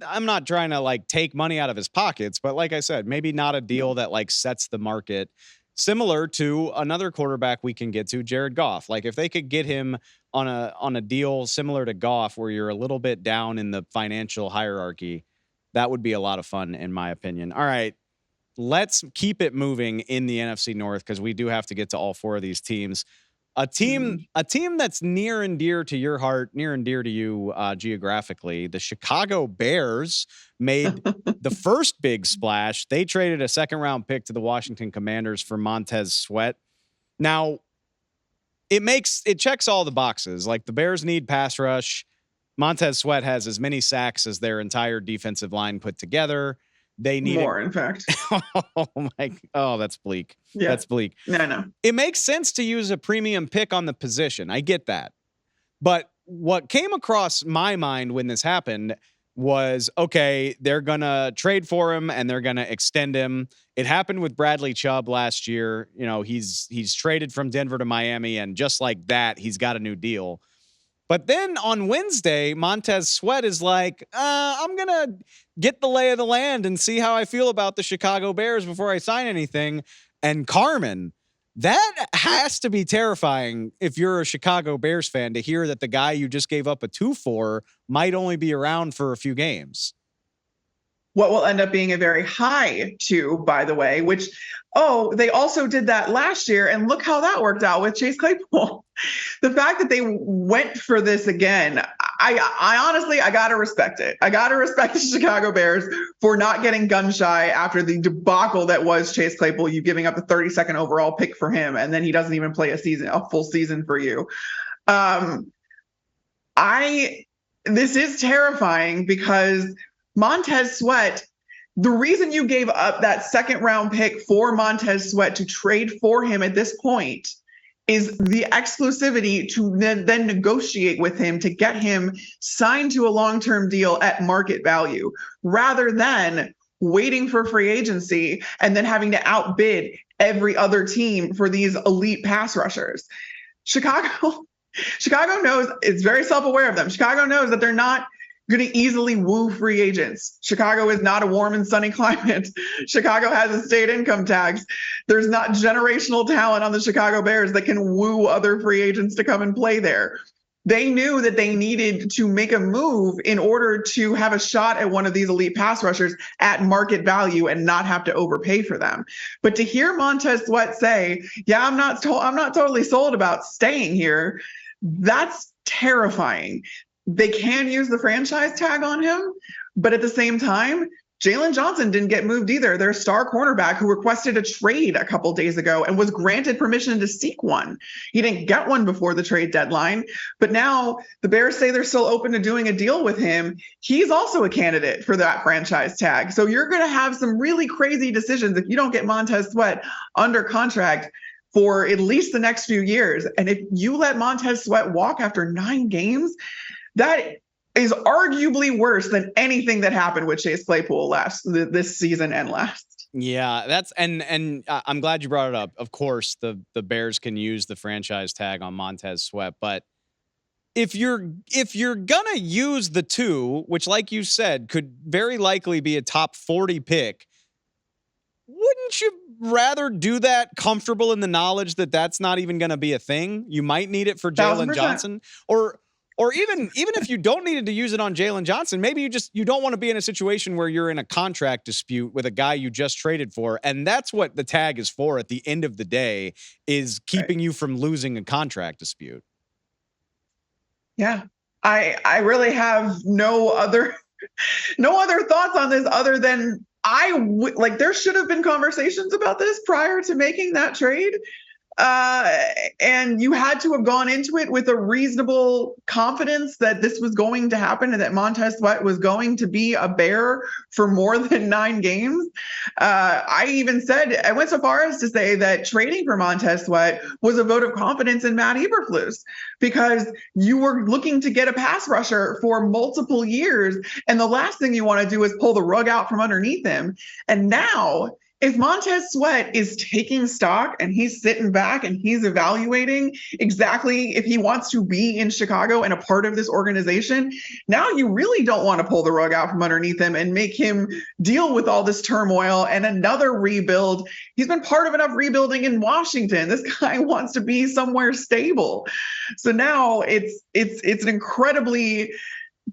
S1: I'm not trying to like take money out of his pockets, but like I said, maybe not a deal that like sets the market. Similar to another quarterback we can get to, Jared Goff. Like if they could get him on a deal similar to Goff, where you're a little bit down in the financial hierarchy, that would be a lot of fun, in my opinion. All right, let's keep it moving in the NFC North, because we do have to get to all 4 of these teams. A team that's near and dear to your heart, near and dear to you geographically, the Chicago Bears made the first big splash. They traded a 2nd-round pick to the Washington Commanders for Montez Sweat. Now, it checks all the boxes. Like the Bears need pass rush. Montez Sweat has as many sacks as their entire defensive line put together. They need
S4: more, in fact.
S1: That's bleak.
S4: Yeah.
S1: That's bleak.
S4: No.
S1: It makes sense to use a premium pick on the position. I get that. But what came across my mind when this happened was, okay, they're going to trade for him and they're going to extend him. It happened with Bradley Chubb last year. You know, he's traded from Denver to Miami, and just like that, he's got a new deal. But then on Wednesday, Montez Sweat is like, I'm going to get the lay of the land and see how I feel about the Chicago Bears before I sign anything. And Carmen, that has to be terrifying if you're a Chicago Bears fan, to hear that the guy you just gave up a 2 for might only be around for a few games.
S4: What will end up being a very high 2, by the way, which, they also did that last year, and look how that worked out with Chase Claypool. The fact that they went for this again, I honestly, I got to respect it. I got to respect the Chicago Bears for not getting gun shy after the debacle that was Chase Claypool, you giving up the 32nd overall pick for him, and then he doesn't even play a full season for you. This is terrifying, because Montez Sweat, the reason you gave up that 2nd-round pick for Montez Sweat to trade for him at this point is the exclusivity to then negotiate with him to get him signed to a long-term deal at market value, rather than waiting for free agency and then having to outbid every other team for these elite pass rushers. Chicago knows, it's very self-aware of them. Chicago knows that they're not going to easily woo free agents. Chicago is not a warm and sunny climate. Chicago has a state income tax. There's not generational talent on the Chicago Bears that can woo other free agents to come and play there. They knew that they needed to make a move in order to have a shot at one of these elite pass rushers at market value and not have to overpay for them. But to hear Montez Sweat say, yeah, I'm not totally sold about staying here, that's terrifying. they can use the franchise tag on him, but at the same time, Jalen Johnson didn't get moved either. Their star cornerback who requested a trade a couple days ago and was granted permission to seek one. He didn't get one before the trade deadline, but now the Bears say they're still open to doing a deal with him. He's also a candidate for that franchise tag. So you're going to have some really crazy decisions if you don't get Montez Sweat under contract for at least the next few years. And if you let Montez Sweat walk after 9 games, that is arguably worse than anything that happened with Chase Claypool this season and last.
S1: Yeah, that's and I'm glad you brought it up. Of course, the Bears can use the franchise tag on Montez Sweat, but if you're gonna use the 2, which, like you said, could very likely be a top 40 pick, wouldn't you rather do that comfortable in the knowledge that that's not even going to be a thing? You might need it for Jalen Johnson, or even if you don't need to use it on Jalen Johnson, maybe you don't want to be in a situation where you're in a contract dispute with a guy you just traded for. And that's what the tag is for at the end of the day, is keeping you from losing a contract dispute.
S4: Yeah. I really have no other thoughts on this other than there should have been conversations about this prior to making that trade. And you had to have gone into it with a reasonable confidence that this was going to happen and that Montez Sweat was going to be a Bear for more than 9 games. I went so far as to say that trading for Montez Sweat was a vote of confidence in Matt Eberflus, because you were looking to get a pass rusher for multiple years. And the last thing you want to do is pull the rug out from underneath him. And now, if Montez Sweat is taking stock and he's sitting back and he's evaluating exactly if he wants to be in Chicago and a part of this organization, now you really don't want to pull the rug out from underneath him and make him deal with all this turmoil and another rebuild. He's been part of enough rebuilding in Washington. This guy wants to be somewhere stable. So now it's an incredibly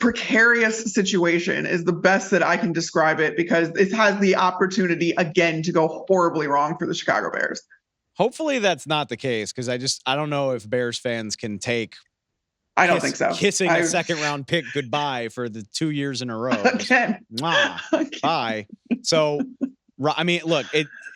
S4: precarious situation is the best that I can describe it, because it has the opportunity again to go horribly wrong for the Chicago Bears.
S1: Hopefully that's not the case, because I don't know if Bears fans can take
S4: I don't think so.
S1: Kissing a second round pick goodbye for the 2 years in a row.
S4: Again.
S1: Bye. So, I mean, look,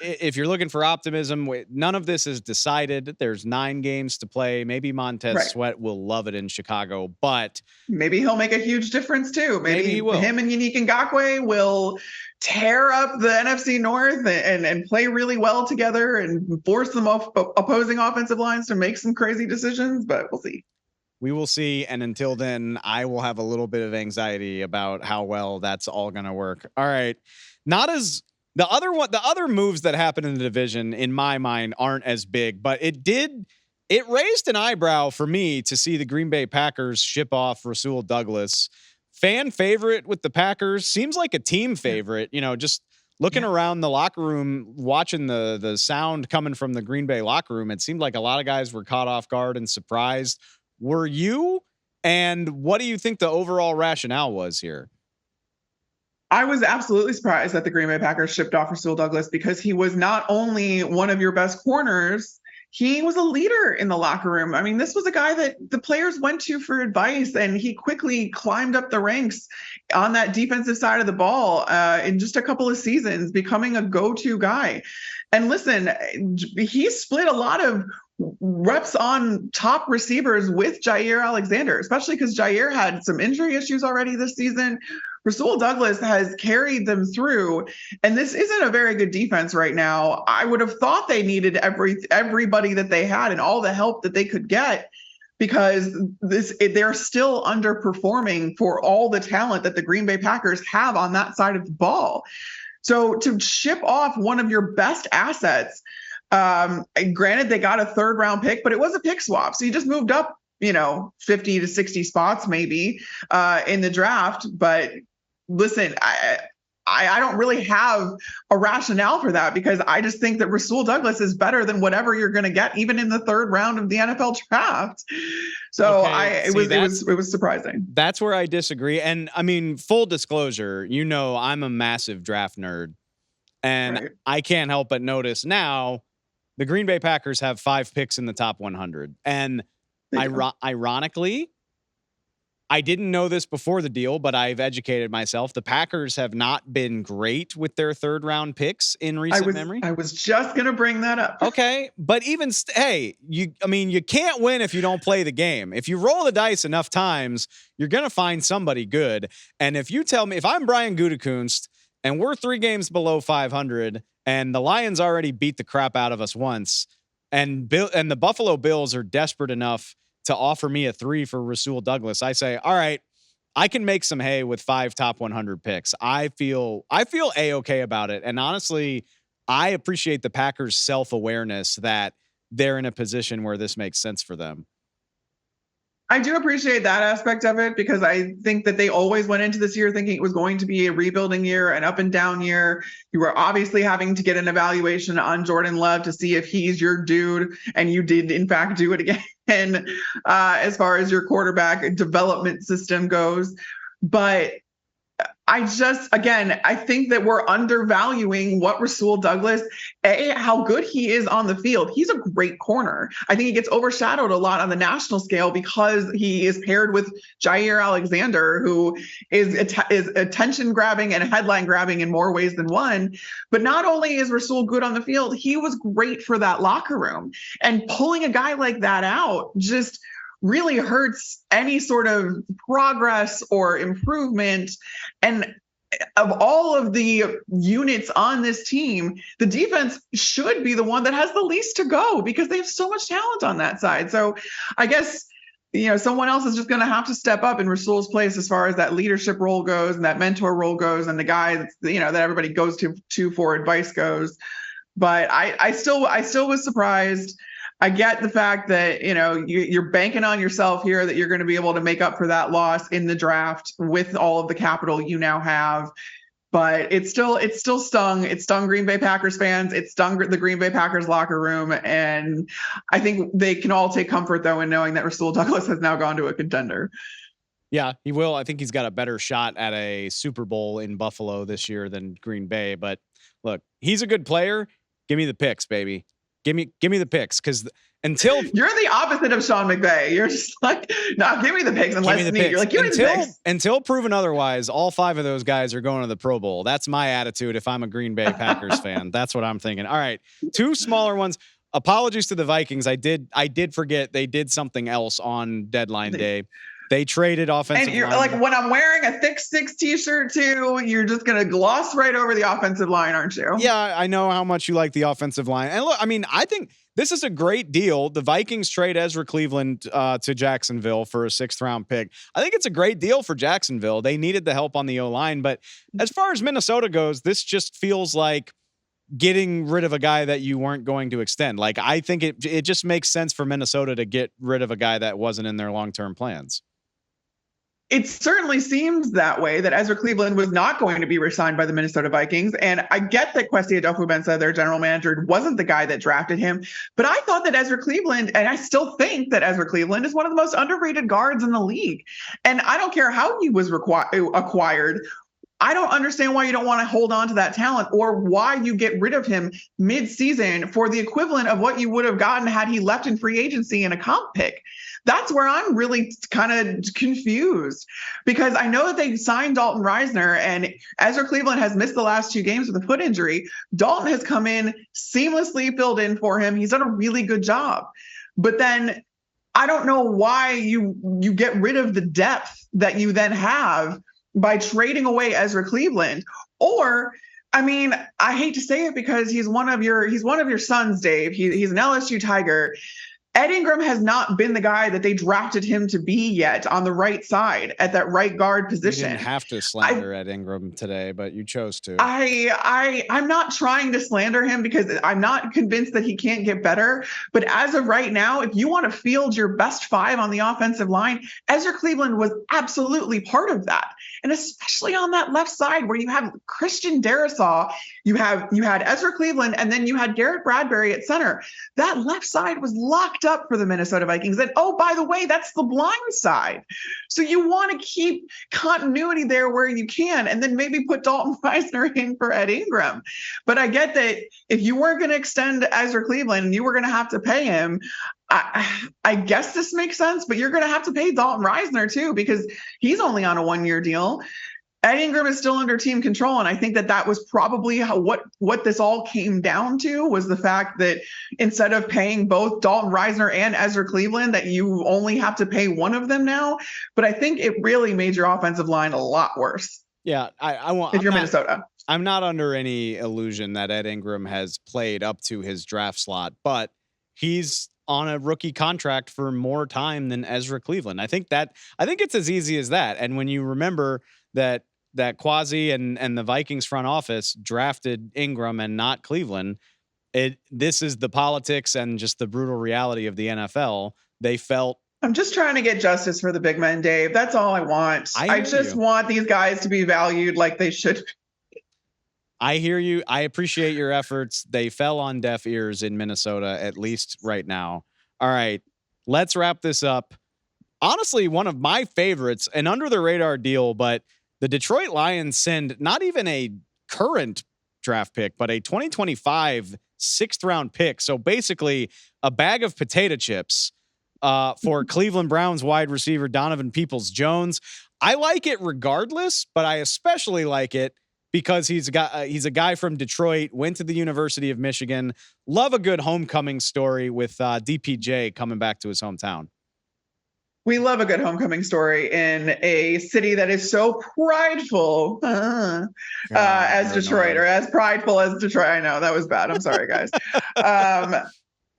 S1: if you're looking for optimism, none of this is decided. There's 9 games to play. Maybe Montez Sweat will love it in Chicago, but
S4: maybe he'll make a huge difference too. Maybe
S1: he will.
S4: Him and Yannick Ngakoue will tear up the NFC North and play really well together and force some opposing offensive lines to make some crazy decisions, but we'll see.
S1: We will see. And until then, I will have a little bit of anxiety about how well that's all going to work. All right. The other moves that happened in the division, in my mind, aren't as big, but it raised an eyebrow for me to see the Green Bay Packers ship off Rasul Douglas. Fan favorite with the Packers, seems like a team favorite, just looking around the locker room, watching the sound coming from the Green Bay locker room. It seemed like a lot of guys were caught off guard and surprised. Were you? And what do you think the overall rationale was here?
S4: I was absolutely surprised that the Green Bay Packers shipped off Rasul Douglas, because he was not only one of your best corners, he was a leader in the locker room. I mean, this was a guy that the players went to for advice, and he quickly climbed up the ranks on that defensive side of the ball in just a couple of seasons, becoming a go-to guy. And listen, he split a lot of reps on top receivers with Jair Alexander, especially because Jair had some injury issues already this season. Rasul Douglas has carried them through, and this isn't a very good defense right now. I would have thought they needed everybody that they had and all the help that they could get, because they're still underperforming for all the talent that the Green Bay Packers have on that side of the ball. So to ship off one of your best assets, granted they got a 3rd round pick, but it was a pick swap. So you just moved up, 50 to 60 spots maybe in the draft. But listen, I don't really have a rationale for that, because I just think that Rasul Douglas is better than whatever you're going to get, even in the 3rd round of the NFL draft. So it was surprising.
S1: That's where I disagree. And I mean, full disclosure, I'm a massive draft nerd, and I can't help but notice now the Green Bay Packers have 5 picks in the top 100. And ironically, I didn't know this before the deal, but I've educated myself. The Packers have not been great with their third round picks in recent memory.
S4: I was just going to bring that up.
S1: Okay. But even, you can't win if you don't play the game. If you roll the dice enough times, you're going to find somebody good. And if you tell me, if I'm Brian Gutekunst and we're 3 games below 500 and the Lions already beat the crap out of us once, and the Buffalo Bills are desperate enough to offer me a 3 for Rasul Douglas, I say, all right, I can make some hay with 5 top 100 picks. I feel A-okay about it. And honestly, I appreciate the Packers' self-awareness that they're in a position where this makes sense for them.
S4: I do appreciate that aspect of it, because I think that they always went into this year thinking it was going to be a rebuilding year, an up and down year. You were obviously having to get an evaluation on Jordan Love to see if he's your dude, and you did in fact do it again. And as far as your quarterback development system goes, but I think that we're undervaluing what Rasul Douglas, how good he is on the field. He's a great corner. I think he gets overshadowed a lot on the national scale because he is paired with Jair Alexander, who is attention grabbing and headline grabbing in more ways than one. But not only is Rasul good on the field, he was great for that locker room. And pulling a guy like that out just really hurts any sort of progress or improvement. And of all of the units on this team, the defense should be the one that has the least to go, because they have so much talent on that side. So I guess, someone else is just going to have to step up in Rasul's place as far as that leadership role goes and that mentor role goes, and the guy that's, that everybody goes to for advice goes. But I still was surprised. I get the fact that, you're banking on yourself here, that you're going to be able to make up for that loss in the draft with all of the capital you now have. But it still stung. It stung Green Bay Packers fans. It stung the Green Bay Packers locker room. And I think they can all take comfort, though, in knowing that Rasul Douglas has now gone to a contender.
S1: Yeah, he will. I think he's got a better shot at a Super Bowl in Buffalo this year than Green Bay. But look, he's a good player. Give me the picks, baby. Give me the picks, because until
S4: you're the opposite of Sean McVay. You're just like, no, give me the picks and let's meet. You're like, give me the picks.
S1: Until proven otherwise, all 5 of those guys are going to the Pro Bowl. That's my attitude if I'm a Green Bay Packers fan. That's what I'm thinking. All right, 2 smaller ones. Apologies to the Vikings. I did forget they did something else on deadline day. They traded offensive. And
S4: you're like, when I'm wearing a thick 6 t-shirt too, you're just going to gloss right over the offensive line, aren't you?
S1: Yeah, I know how much you like the offensive line. And look, I think this is a great deal. The Vikings trade Ezra Cleveland to Jacksonville for a 6th round pick. I think it's a great deal for Jacksonville. They needed the help on the O-line. But as far as Minnesota goes, this just feels like getting rid of a guy that you weren't going to extend. Like, I think it just makes sense for Minnesota to get rid of a guy that wasn't in their long-term plans.
S4: It certainly seems that way, that Ezra Cleveland was not going to be re-signed by the Minnesota Vikings. And I get that Kwesi Adofo-Mensah, their general manager, wasn't the guy that drafted him. But I thought that Ezra Cleveland, and I still think that Ezra Cleveland is one of the most underrated guards in the league. And I don't care how he was acquired. I don't understand why you don't want to hold on to that talent, or why you get rid of him mid-season for the equivalent of what you would have gotten had he left in free agency in a comp pick. That's where I'm really kind of confused, because I know that they signed Dalton Reisner, and Ezra Cleveland has missed the last 2 games with a foot injury. Dalton has come in, seamlessly filled in for him. He's done a really good job. But then I don't know why you get rid of the depth that you then have by trading away Ezra Cleveland. Or, I hate to say it, because he's one of your sons, Dave. He's an LSU Tiger. Ed Ingram has not been the guy that they drafted him to be yet on the right side at that right guard position.
S1: You didn't have to slander Ed Ingram today, but you chose to.
S4: I'm not trying to slander him, because I'm not convinced that he can't get better. But as of right now, if you want to field your best 5 on the offensive line, Ezra Cleveland was absolutely part of that. And especially on that left side where you have Christian Darrisaw, you had Ezra Cleveland, and then you had Garrett Bradbury at center. That left side was locked up for the Minnesota Vikings. And oh, by the way, that's the blind side. So you want to keep continuity there where you can, and then maybe put Dalton Reisner in for Ed Ingram. But I get that if you weren't going to extend Ezra Cleveland and you were going to have to pay him, I guess this makes sense, but you're going to have to pay Dalton Reisner too, because he's only on a 1-year deal. Ed Ingram is still under team control. And I think that was probably what this all came down to, was the fact that instead of paying both Dalton Reisner and Ezra Cleveland, that you only have to pay one of them now. But I think it really made your offensive line a lot worse.
S1: Yeah,
S4: if you're Minnesota.
S1: I'm not under any illusion that Ed Ingram has played up to his draft slot, but he's on a rookie contract for more time than Ezra Cleveland. I think it's as easy as that. And when you remember that Quasi and the Vikings front office drafted Ingram and not Cleveland, this is the politics and just the brutal reality of the NFL. They felt,
S4: I'm just trying to get justice for the big men, Dave. That's all I want. I just want these guys to be valued like they should.
S1: I hear you. I appreciate your efforts. They fell on deaf ears in Minnesota, at least right now. All right, let's wrap this up. Honestly, one of my favorites, an under the radar deal, but the Detroit Lions send not even a current draft pick, but a 2025 6th round pick. So basically a bag of potato chips for Cleveland Browns wide receiver Donovan Peoples-Jones. I like it regardless, but I especially like it because he's a guy from Detroit, went to the University of Michigan. Love a good homecoming story with DPJ coming back to his hometown.
S4: We love a good homecoming story in a city that is so prideful as Detroit, or as prideful as Detroit. I know that was bad. I'm sorry, guys.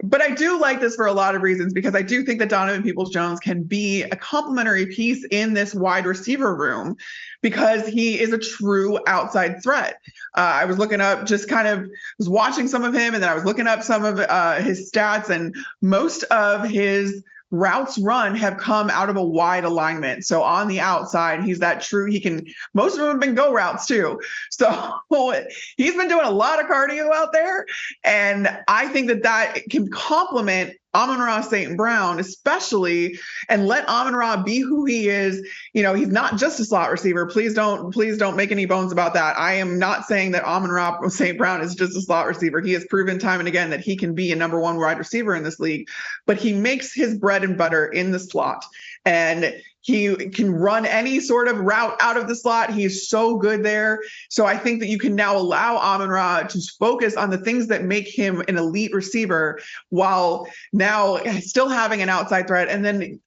S4: But I do like this for a lot of reasons, because I do think that Donovan Peoples-Jones can be a complementary piece in this wide receiver room, because he is a true outside threat. I was looking up, was watching some of him, and then I was looking up some of his stats, and most of his routes run have come out of a wide alignment. So on the outside, he's that true. Most of them have been go routes too. So he's been doing a lot of cardio out there. And I think that can complement Amon-Ra St. Brown, especially, and let Amon-Ra be who he is. He's not just a slot receiver. Please don't make any bones about that. I am not saying that Amon-Ra St. Brown is just a slot receiver. He has proven time and again that he can be a number 1 wide receiver in this league, but he makes his bread and butter in the slot, and he can run any sort of route out of the slot. He's so good there. So I think that you can now allow Amon-Ra to focus on the things that make him an elite receiver, while now still having an outside threat. And then,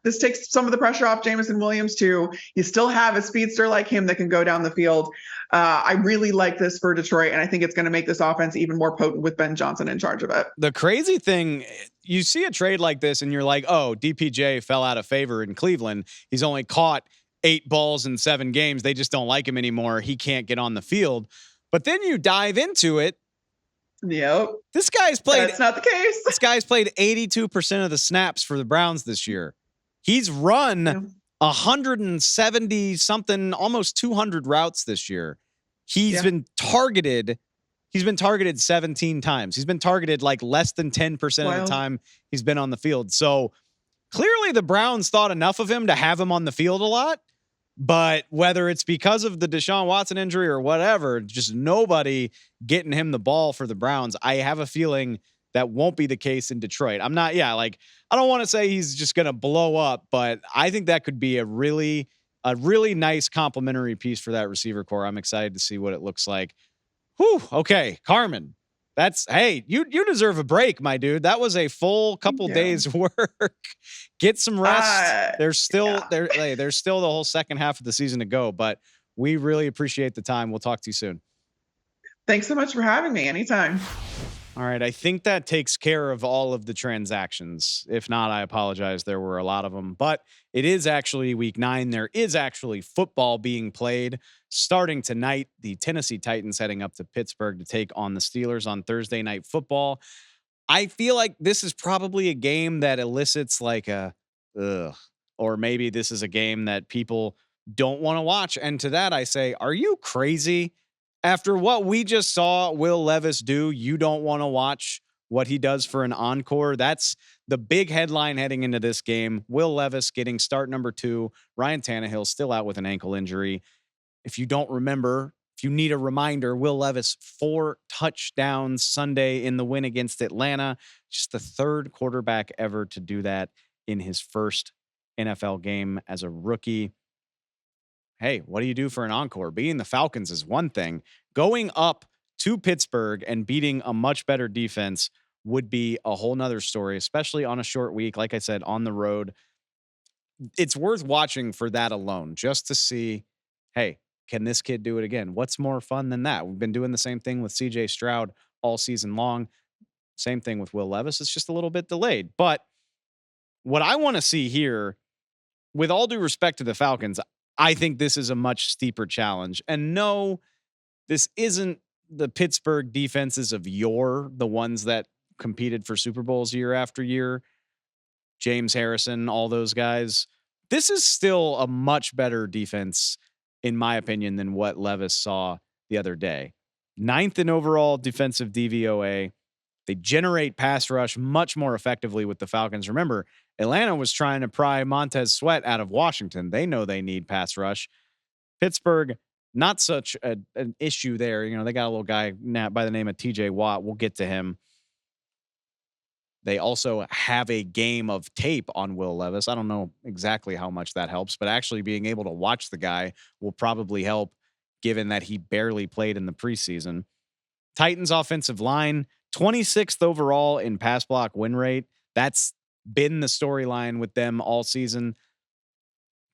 S4: this takes some of the pressure off Jameson Williams too. You still have a speedster like him that can go down the field. I really like this for Detroit, and I think it's going to make this offense even more potent with Ben Johnson in charge of it.
S1: The crazy thing, you see a trade like this and you're like, oh, DPJ fell out of favor in Cleveland. He's only caught 8 balls in 7 games. They just don't like him anymore. He can't get on the field. But then you dive into it.
S4: Yep.
S1: This guy's played.
S4: That's not the case.
S1: This guy's played 82% of the snaps for the Browns this year. He's run 170 something, almost 200 routes this year. He's been targeted 17 times. He's been targeted like less than 10% of the time he's been on the field. So clearly the Browns thought enough of him to have him on the field a lot, but whether it's because of the Deshaun Watson injury or whatever, just nobody getting him the ball for the Browns. I have a feeling that won't be the case in Detroit. I don't want to say he's just going to blow up, but I think that could be a really nice complementary piece for that receiver core. I'm excited to see what it looks like. Whew. Okay, Carmen. You deserve a break, my dude. That was a full couple days work. Get some rest. There's still the whole second half of the season to go, but we really appreciate the time. We'll talk to you soon.
S4: Thanks so much for having me. Anytime.
S1: All right. I think that takes care of all of the transactions. If not, I apologize. There were a lot of them, but it is actually week 9. There is actually football being played starting tonight. The Tennessee Titans heading up to Pittsburgh to take on the Steelers on Thursday Night Football. I feel like this is probably a game that elicits like a, or maybe this is a game that people don't want to watch. And to that, I say, are you crazy? After what we just saw Will Levis do, you don't want to watch what he does for an encore. That's the big headline heading into this game. Will Levis getting start number 2. Ryan Tannehill still out with an ankle injury. If you don't remember, if you need a reminder, Will Levis 4 touchdowns Sunday in the win against Atlanta. Just the 3rd quarterback ever to do that in his first NFL game as a rookie. Hey, what do you do for an encore? Beating the Falcons is one thing. Going up to Pittsburgh and beating a much better defense would be a whole nother story, especially on a short week. Like I said, on the road. It's worth watching for that alone, just to see, hey, can this kid do it again? What's more fun than that? We've been doing the same thing with CJ Stroud all season long. Same thing with Will Levis. It's just a little bit delayed. But what I want to see here, with all due respect to the Falcons, I think this is a much steeper challenge. And no, this isn't the Pittsburgh defenses of yore, the ones that competed for Super Bowls year after year. James Harrison, all those guys. This is still a much better defense, in my opinion, than what Levis saw the other day. 9th in overall defensive DVOA. They generate pass rush much more effectively with the Falcons. Remember, Atlanta was trying to pry Montez Sweat out of Washington. They know they need pass rush. Pittsburgh, not such an issue there. You know, they got a little guy by the name of TJ Watt. We'll get to him. They also have a game of tape on Will Levis. I don't know exactly how much that helps, but actually being able to watch the guy will probably help, given that he barely played in the preseason. Titans offensive line, 26th overall in pass block win rate. That's been the storyline with them all season.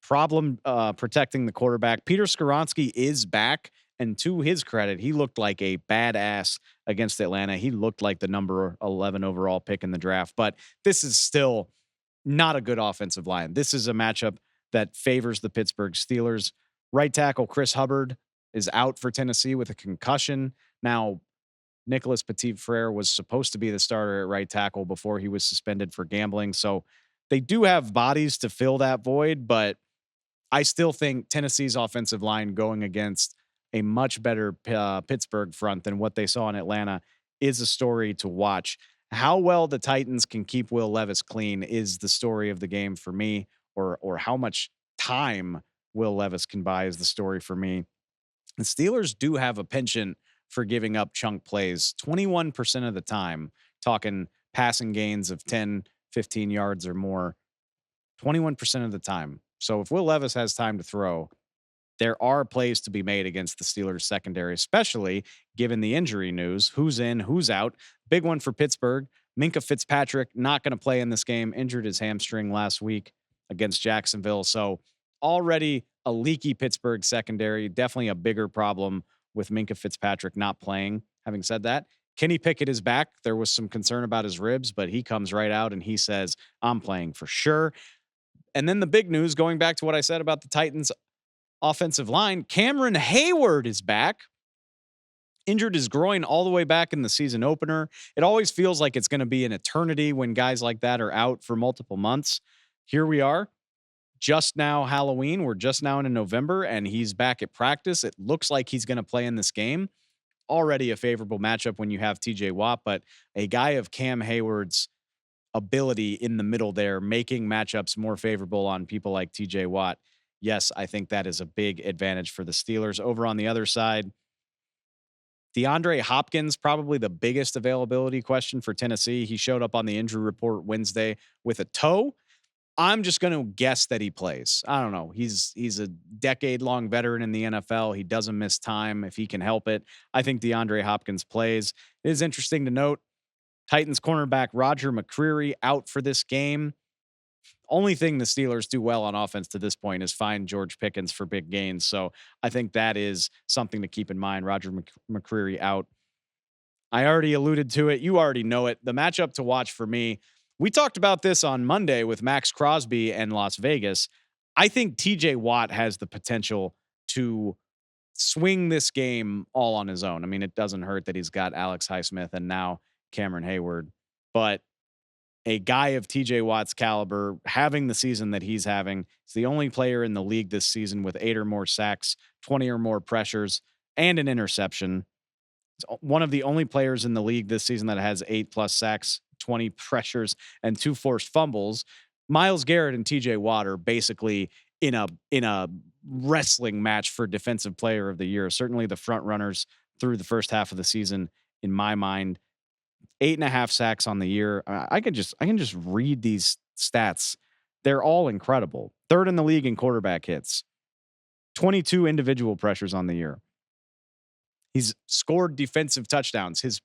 S1: Problem protecting the quarterback. Peter Skoronski is back, and to his credit, he looked like a badass against Atlanta. He looked like the number 11 overall pick in the draft, but this is still not a good offensive line. This is a matchup that favors the Pittsburgh Steelers. Right tackle Chris Hubbard is out for Tennessee with a concussion. Now, Nicholas Petit-Frere was supposed to be the starter at right tackle before he was suspended for gambling. So they do have bodies to fill that void, but I still think Tennessee's offensive line going against a much better Pittsburgh front than what they saw in Atlanta is a story to watch. How well the Titans can keep Will Levis clean is the story of the game for me, or how much time Will Levis can buy is the story for me. The Steelers do have a penchant for giving up chunk plays 21% of the time, talking passing gains of 10, 15 yards or more, 21% of the time. So if Will Levis has time to throw, there are plays to be made against the Steelers secondary, especially given the injury news. Who's in, who's out. Big one for Pittsburgh. Minkah Fitzpatrick not going to play in this game. Injured his hamstring last week against Jacksonville. So already a leaky Pittsburgh secondary. Definitely a bigger problem with Minkah Fitzpatrick not playing. Having said that, Kenny Pickett is back. There was some concern about his ribs, but he comes right out and he says, I'm playing for sure. And then the big news, going back to what I said about the Titans offensive line, Cameron Hayward is back. Injured his groin all the way back in the season opener. It always feels like it's going to be an eternity when guys like that are out for multiple months. Here we are, just now Halloween. We're just now into November, and he's back at practice. It looks like he's going to play in this game. Already a favorable matchup when you have TJ Watt, but a guy of Cam Hayward's ability in the middle there, making matchups more favorable on people like TJ Watt. Yes, I think that is a big advantage for the Steelers. Over on the other side, DeAndre Hopkins, probably the biggest availability question for Tennessee. He showed up on the injury report Wednesday with a toe. I'm just going to guess that he plays. I don't know. He's a decade-long veteran in the NFL. He doesn't miss time if he can help it. I think DeAndre Hopkins plays. It is interesting to note, Titans cornerback Roger McCreary out for this game. Only thing the Steelers do well on offense to this point is find George Pickens for big gains. So I think that is something to keep in mind. Roger McCreary out. I already alluded to it. You already know it. The matchup to watch for me, we talked about this on Monday with Max Crosby and Las Vegas. I think TJ Watt has the potential to swing this game all on his own. I mean, it doesn't hurt that he's got Alex Highsmith and now Cameron Hayward, but a guy of TJ Watt's caliber having the season that he's having, he's the only player in the league this season with 8 or more sacks, 20 or more pressures, and an interception. one of the only players in the league this season that has 8+ sacks, 20 pressures, and 2 forced fumbles. Myles Garrett and TJ Watt are basically in a wrestling match for defensive player of the year. Certainly the front runners through the first half of the season, in my mind. 8.5 sacks on the year. I can just read these stats. They're all incredible. Third in the league in quarterback hits. 22 individual pressures on the year. He's scored defensive touchdowns. His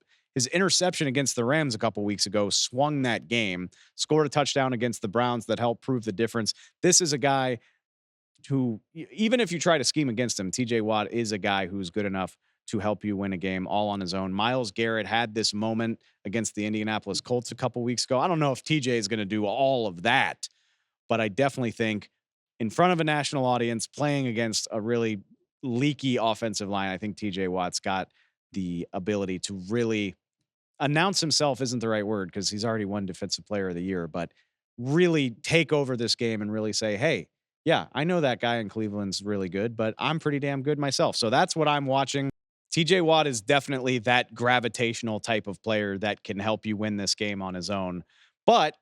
S1: interception against the Rams a couple weeks ago swung that game. Scored a touchdown against the Browns that helped prove the difference. This is a guy who, even if you try to scheme against him, TJ Watt is a guy who's good enough to help you win a game all on his own. Myles Garrett had this moment against the Indianapolis Colts a couple weeks ago. I don't know if TJ is going to do all of that, but I definitely think in front of a national audience playing against a really leaky offensive line, I think TJ Watt's got the ability to really announce himself isn't the right word because he's already won Defensive Player of the Year, but really take over this game and really say, hey, yeah, I know that guy in Cleveland's really good, but I'm pretty damn good myself. So that's what I'm watching. TJ Watt is definitely that gravitational type of player that can help you win this game on his own. But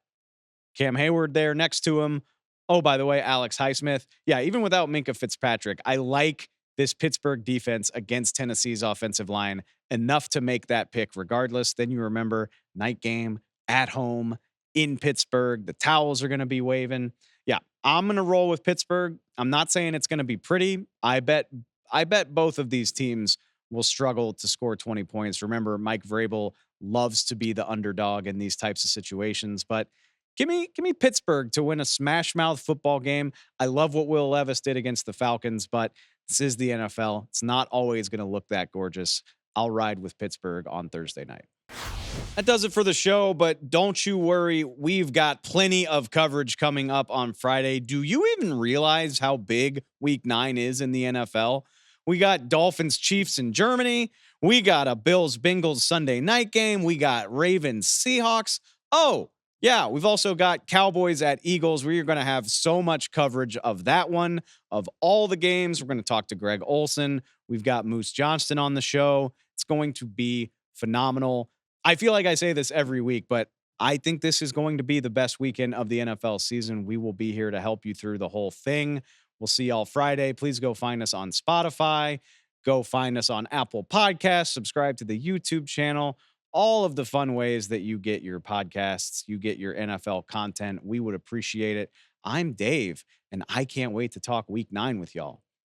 S1: Cam Hayward there next to him. Oh, by the way, Alex Highsmith. Yeah, even without Minkah Fitzpatrick, I like this Pittsburgh defense against Tennessee's offensive line enough to make that pick regardless. Then you remember night game at home in Pittsburgh. The towels are going to be waving. Yeah, I'm going to roll with Pittsburgh. I'm not saying it's going to be pretty. I bet both of these teams will struggle to score 20 points. Remember, Mike Vrabel loves to be the underdog in these types of situations, but give me Pittsburgh to win a smash mouth football game. I love what Will Levis did against the Falcons, but this is the NFL. It's not always going to look that gorgeous. I'll ride with Pittsburgh on Thursday night. That does it for the show, but don't you worry. We've got plenty of coverage coming up on Friday. Do you even realize how big Week 9 is in the NFL? We got Dolphins Chiefs in Germany. We got a Bills Bengals Sunday night game. We got Ravens Seahawks. Oh, yeah, we've also got Cowboys at Eagles. We're going to have so much coverage of that one, of all the games. We're going to talk to Greg Olson. We've got Moose Johnston on the show. It's going to be phenomenal. I feel like I say this every week, but I think this is going to be the best weekend of the NFL season. We will be here to help you through the whole thing. We'll see y'all Friday. Please go find us on Spotify. Go find us on Apple Podcasts. Subscribe to the YouTube channel. All of the fun ways that you get your podcasts, you get your NFL content. We would appreciate it. I'm Dave, and I can't wait to talk Week 9 with y'all.